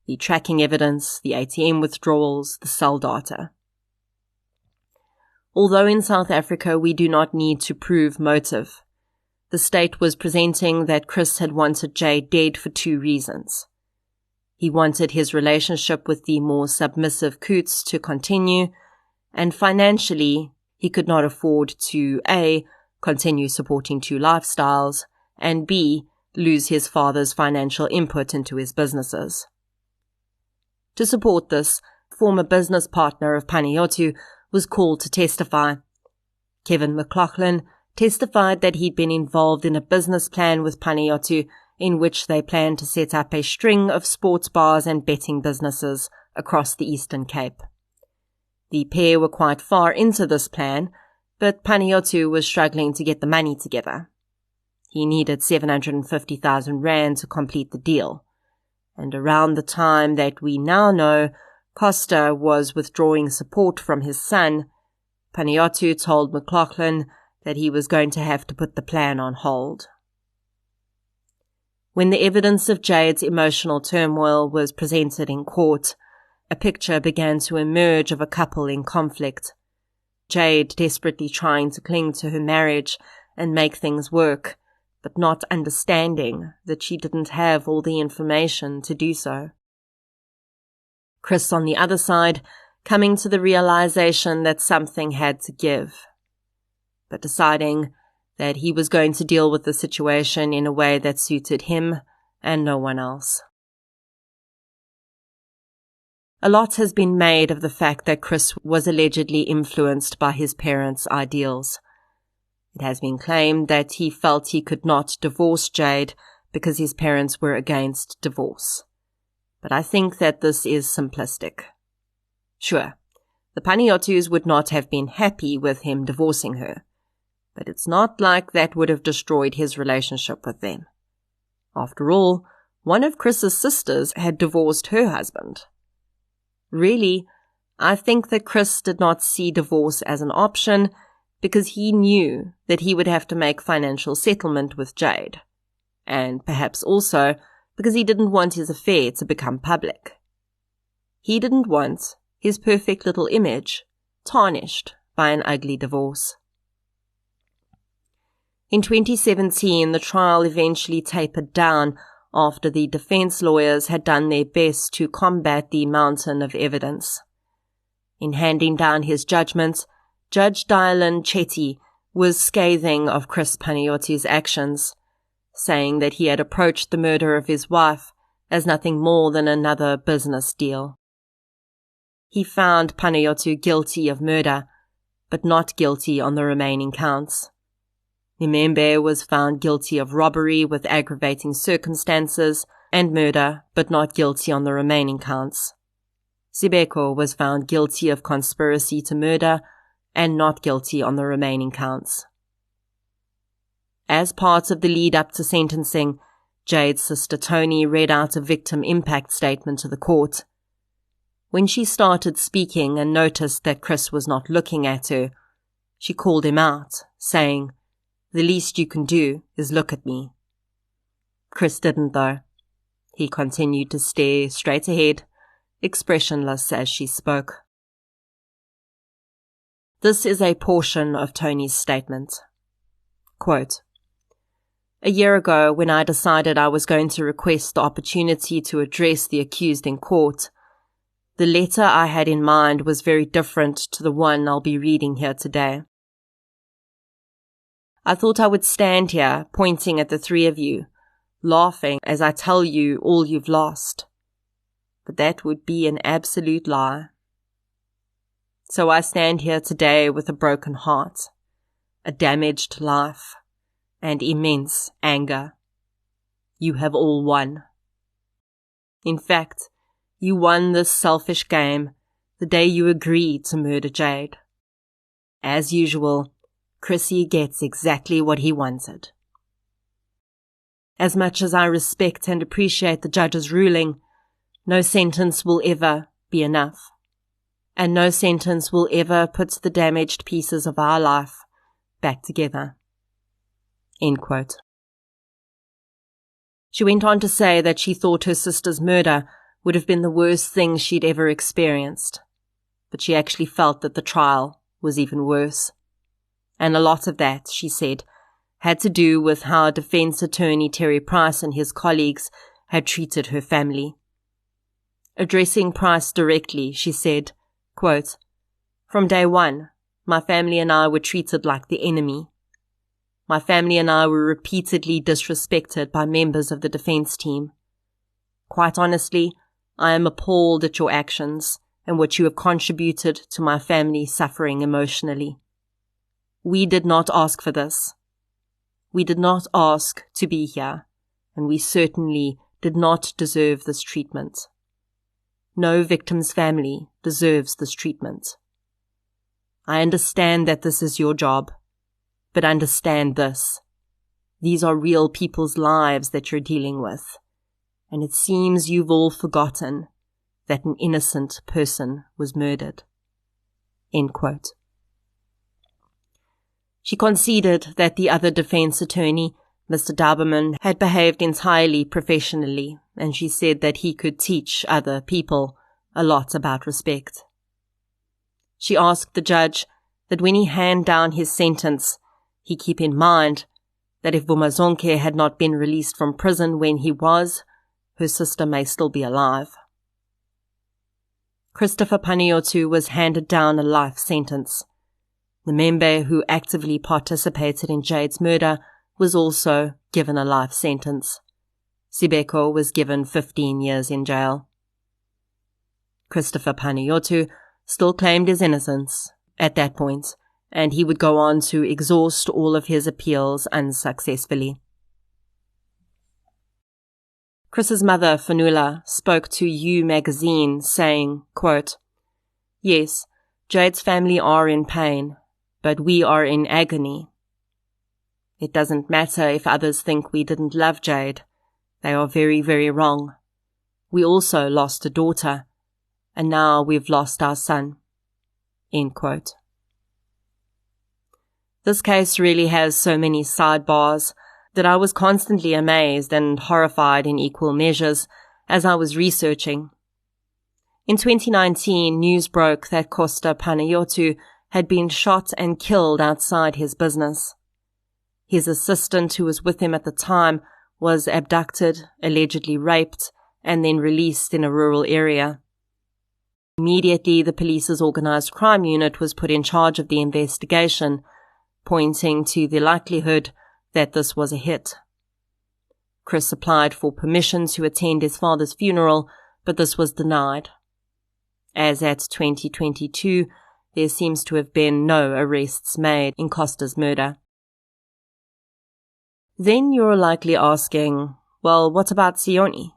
The tracking evidence, the ATM withdrawals, the cell data. Although in South Africa we do not need to prove motive, the state was presenting that Chris had wanted Jayde dead for 2 reasons. He wanted his relationship with the more submissive Coutts to continue, and financially, he could not afford to A, continue supporting 2 lifestyles, and B, lose his father's financial input into his businesses. To support this, former business partner of Panayiotou was called to testify. Kevin McLaughlin testified that he'd been involved in a business plan with Panayiotou in which they planned to set up a string of sports bars and betting businesses across the Eastern Cape. The pair were quite far into this plan, but Panayiotou was struggling to get the money together. He needed 750,000 rand to complete the deal. And around the time that we now know Costa was withdrawing support from his son, Panayiotou told McLaughlin that he was going to have to put the plan on hold. When the evidence of Jayde's emotional turmoil was presented in court, a picture began to emerge of a couple in conflict. Jayde desperately trying to cling to her marriage and make things work, but not understanding that she didn't have all the information to do so. Chris on the other side, coming to the realization that something had to give, but deciding that he was going to deal with the situation in a way that suited him and no one else. A lot has been made of the fact that Chris was allegedly influenced by his parents' ideals. It has been claimed that he felt he could not divorce Jayde because his parents were against divorce. But I think that this is simplistic. Sure, the Panayiotous would not have been happy with him divorcing her, but it's not like that would have destroyed his relationship with them. After all, one of Chris's sisters had divorced her husband. Really, I think that Chris did not see divorce as an option because he knew that he would have to make financial settlement with Jayde, and perhaps also because he didn't want his affair to become public. He didn't want his perfect little image tarnished by an ugly divorce. In 2017, the trial eventually tapered down after the defense lawyers had done their best to combat the mountain of evidence. In handing down his judgment, Judge Dylan Chetty was scathing of Chris Panayiotou's actions, saying that he had approached the murder of his wife as nothing more than another business deal. He found Panayiotou guilty of murder, but not guilty on the remaining counts. Nemembe was found guilty of robbery with aggravating circumstances and murder, but not guilty on the remaining counts. Sibeko was found guilty of conspiracy to murder and not guilty on the remaining counts. As part of the lead-up to sentencing, Jayde's sister Tony read out a victim impact statement to the court. When she started speaking and noticed that Chris was not looking at her, she called him out, saying, "The least you can do is look at me." Chris didn't, though. He continued to stare straight ahead, expressionless as she spoke. This is a portion of Tony's statement. Quote, "A year ago, when I decided I was going to request the opportunity to address the accused in court, the letter I had in mind was very different to the one I'll be reading here today. I thought I would stand here, pointing at the three of you, laughing as I tell you all you've lost. But that would be an absolute lie. So I stand here today with a broken heart, a damaged life, and immense anger. You have all won. In fact, you won this selfish game the day you agreed to murder Jayde. As usual, Chrissy gets exactly what he wanted. As much as I respect and appreciate the judge's ruling, no sentence will ever be enough. And no sentence will ever put the damaged pieces of our life back together." End quote. She went on to say that she thought her sister's murder would have been the worst thing she'd ever experienced, but she actually felt that the trial was even worse. And a lot of that, she said, had to do with how defense attorney Terry Price and his colleagues had treated her family. Addressing Price directly, she said, quote, "From day one, my family and I were treated like the enemy. My family and I were repeatedly disrespected by members of the defense team. Quite honestly, I am appalled at your actions and what you have contributed to my family suffering emotionally. We did not ask for this. We did not ask to be here, and we certainly did not deserve this treatment. No victim's family deserves this treatment. I understand that this is your job, but understand this. These are real people's lives that you're dealing with, and it seems you've all forgotten that an innocent person was murdered." End quote. She conceded that the other defense attorney, Mr. Dauberman, had behaved entirely professionally, and she said that he could teach other people a lot about respect. She asked the judge that when he handed down his sentence, he keep in mind that if Vumazonke had not been released from prison when he was, her sister may still be alive. Christopher Panayiotou was handed down a life sentence. The member who actively participated in Jayde's murder was also given a life sentence. Sibeko was given 15 years in jail. Christopher Panayiotou still claimed his innocence at that point, and he would go on to exhaust all of his appeals unsuccessfully. Chris's mother, Fanula, spoke to You magazine saying, quote, "Yes, Jayde's family are in pain, but we are in agony. It doesn't matter if others think we didn't love Jayde. They are very, very wrong. We also lost a daughter, and now we've lost our son." End quote. This case really has so many sidebars that I was constantly amazed and horrified in equal measures as I was researching. In 2019, news broke that Costa Panayiotou had been shot and killed outside his business. His assistant, who was with him at the time, was abducted, allegedly raped, and then released in a rural area. Immediately, the police's organised crime unit was put in charge of the investigation, pointing to the likelihood that this was a hit. Chris applied for permission to attend his father's funeral, but this was denied. As at 2022, there seems to have been no arrests made in Costa's murder. Then you're likely asking, well, what about Sione?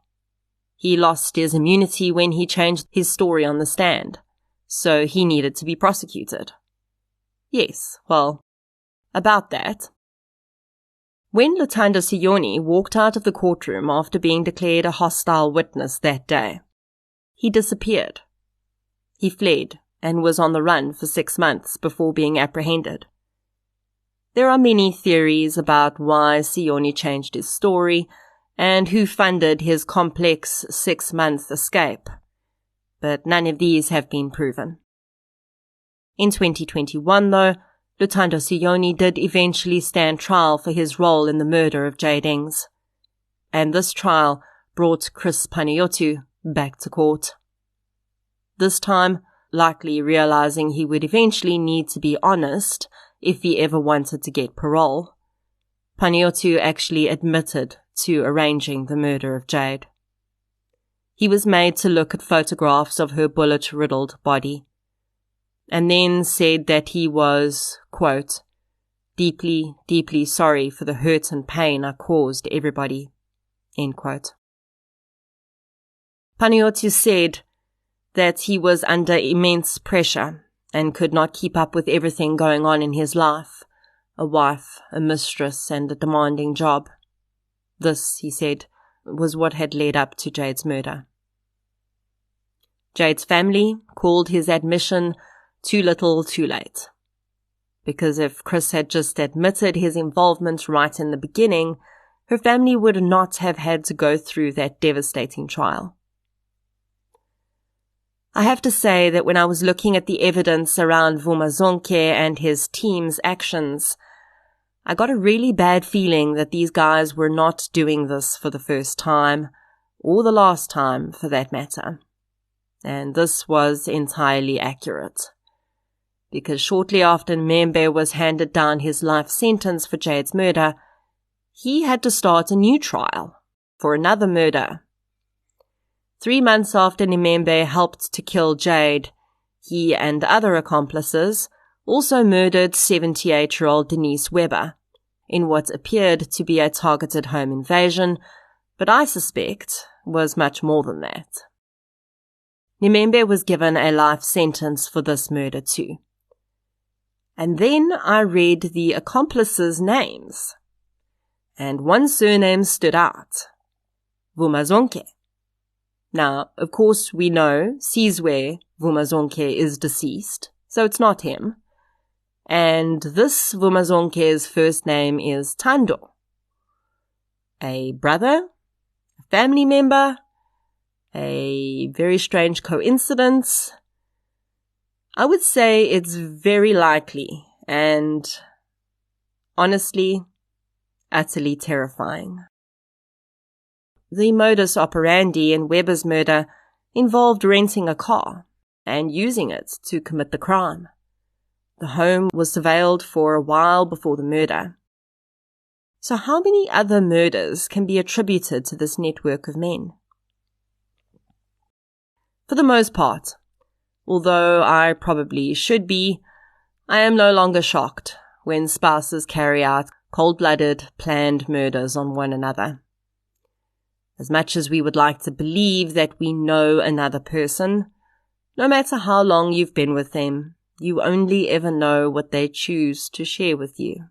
He lost his immunity when he changed his story on the stand, so he needed to be prosecuted. Yes, well, about that. When Lutando Sione walked out of the courtroom after being declared a hostile witness that day, he disappeared. He fled and was on the run for 6 months before being apprehended. There are many theories about why Sione changed his story and who funded his complex 6-month escape, but none of these have been proven. In 2021, though, Lutando Sione did eventually stand trial for his role in the murder of Jayde Inggs, and this trial brought Chris Panayiotou back to court. This time, likely realizing he would eventually need to be honest if he ever wanted to get parole, Panayiotou actually admitted to arranging the murder of Jayde. He was made to look at photographs of her bullet-riddled body, and then said that he was, quote, deeply, deeply sorry for the hurt and pain I caused everybody, end quote. Panayiotou said that he was under immense pressure and could not keep up with everything going on in his life, a wife, a mistress, and a demanding job. This, he said, was what had led up to Jayde's murder. Jayde's family called his admission too little, too late. Because if Chris had just admitted his involvement right in the beginning, her family would not have had to go through that devastating trial. I have to say that when I was looking at the evidence around Vumazonke and his team's actions, I got a really bad feeling that these guys were not doing this for the first time, or the last time for that matter. And this was entirely accurate. Because shortly after Membe was handed down his life sentence for Jayde's murder, he had to start a new trial for another murder. 3 months after Nemembe helped to kill Jayde, he and other accomplices also murdered 78-year-old Denise Weber in what appeared to be a targeted home invasion, but I suspect was much more than that. Nemembe was given a life sentence for this murder too. And then I read the accomplices' names, and one surname stood out, Vumazonke. Now, of course, we know Sizwe Vumazonke is deceased, so it's not him. And this Vumazonke's first name is Tando. A brother, a family member, a very strange coincidence. I would say it's very likely and, honestly, utterly terrifying. The modus operandi in Weber's murder involved renting a car and using it to commit the crime. The home was surveilled for a while before the murder. So how many other murders can be attributed to this network of men? For the most part, although I probably should be, I am no longer shocked when spouses carry out cold-blooded, planned murders on one another. As much as we would like to believe that we know another person, no matter how long you've been with them, you only ever know what they choose to share with you.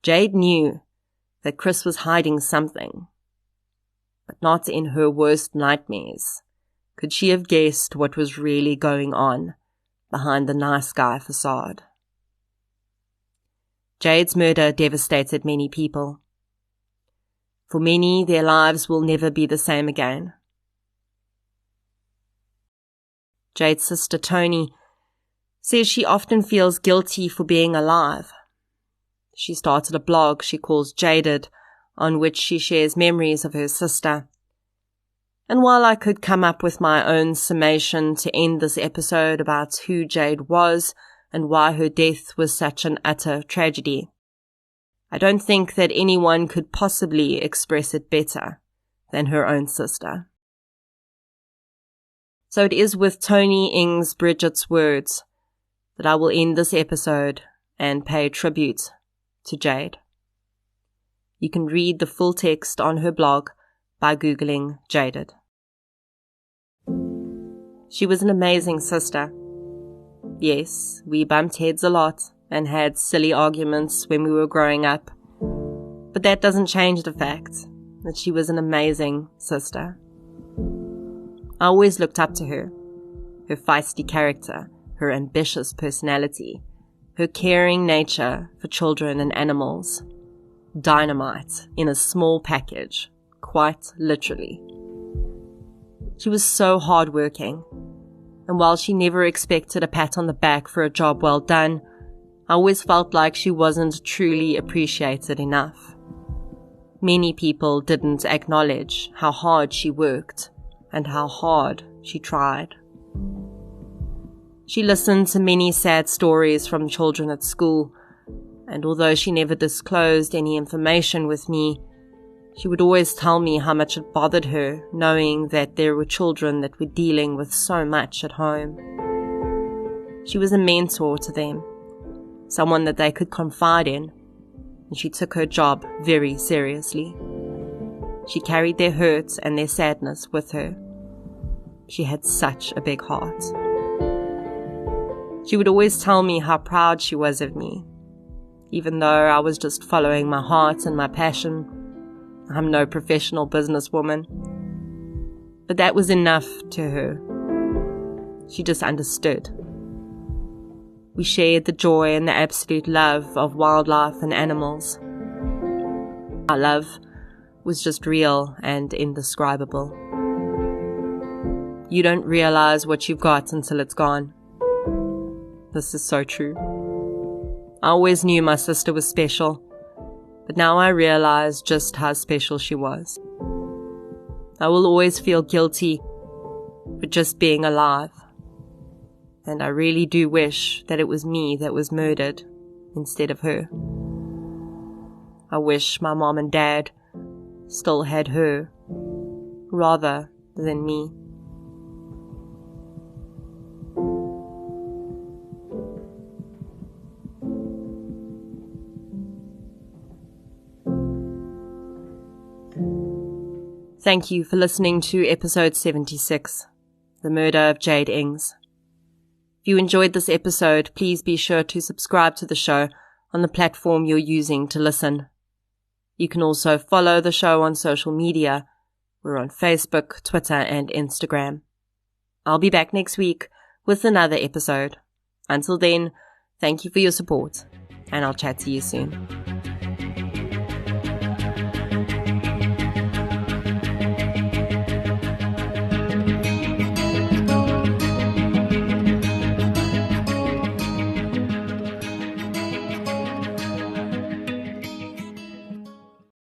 Jayde knew that Chris was hiding something, but not in her worst nightmares could she have guessed what was really going on behind the nice guy facade. Jayde's murder devastated many people. For many, their lives will never be the same again. Jayde's sister Toni says she often feels guilty for being alive. She started a blog she calls Jaded, on which she shares memories of her sister. And while I could come up with my own summation to end this episode about who Jayde was and why her death was such an utter tragedy, I don't think that anyone could possibly express it better than her own sister. So it is with Jayde Inggs Bridget's words that I will end this episode and pay tribute to Jayde. You can read the full text on her blog by Googling Jaded. She was an amazing sister. Yes, we bumped heads a lot and had silly arguments when we were growing up, but that doesn't change the fact that she was an amazing sister. I always looked up to her feisty character, her ambitious personality, her caring nature for children and animals. Dynamite in a small package, quite literally. She was so hardworking, and while she never expected a pat on the back for a job well done, I always felt like she wasn't truly appreciated enough. Many people didn't acknowledge how hard she worked and how hard she tried. She listened to many sad stories from children at school, and although she never disclosed any information with me, she would always tell me how much it bothered her knowing that there were children that were dealing with so much at home. She was a mentor to them, someone that they could confide in, and she took her job very seriously. She carried their hurt and their sadness with her. She had such a big heart. She would always tell me how proud she was of me. Even though I was just following my heart and my passion, I'm no professional businesswoman. But that was enough to her. She just understood. We shared the joy and the absolute love of wildlife and animals. Our love was just real and indescribable. You don't realize what you've got until it's gone. This is so true. I always knew my sister was special, but now I realize just how special she was. I will always feel guilty for just being alive, and I really do wish that it was me that was murdered instead of her. I wish my mom and dad still had her, rather than me. Thank you for listening to episode 76, The Murder of Jayde Inggs. If you enjoyed this episode, please be sure to subscribe to the show on the platform you're using to listen. You can also follow the show on social media. We're on Facebook, Twitter, and Instagram. I'll be back next week with another episode. Until then, thank you for your support, and I'll chat to you soon.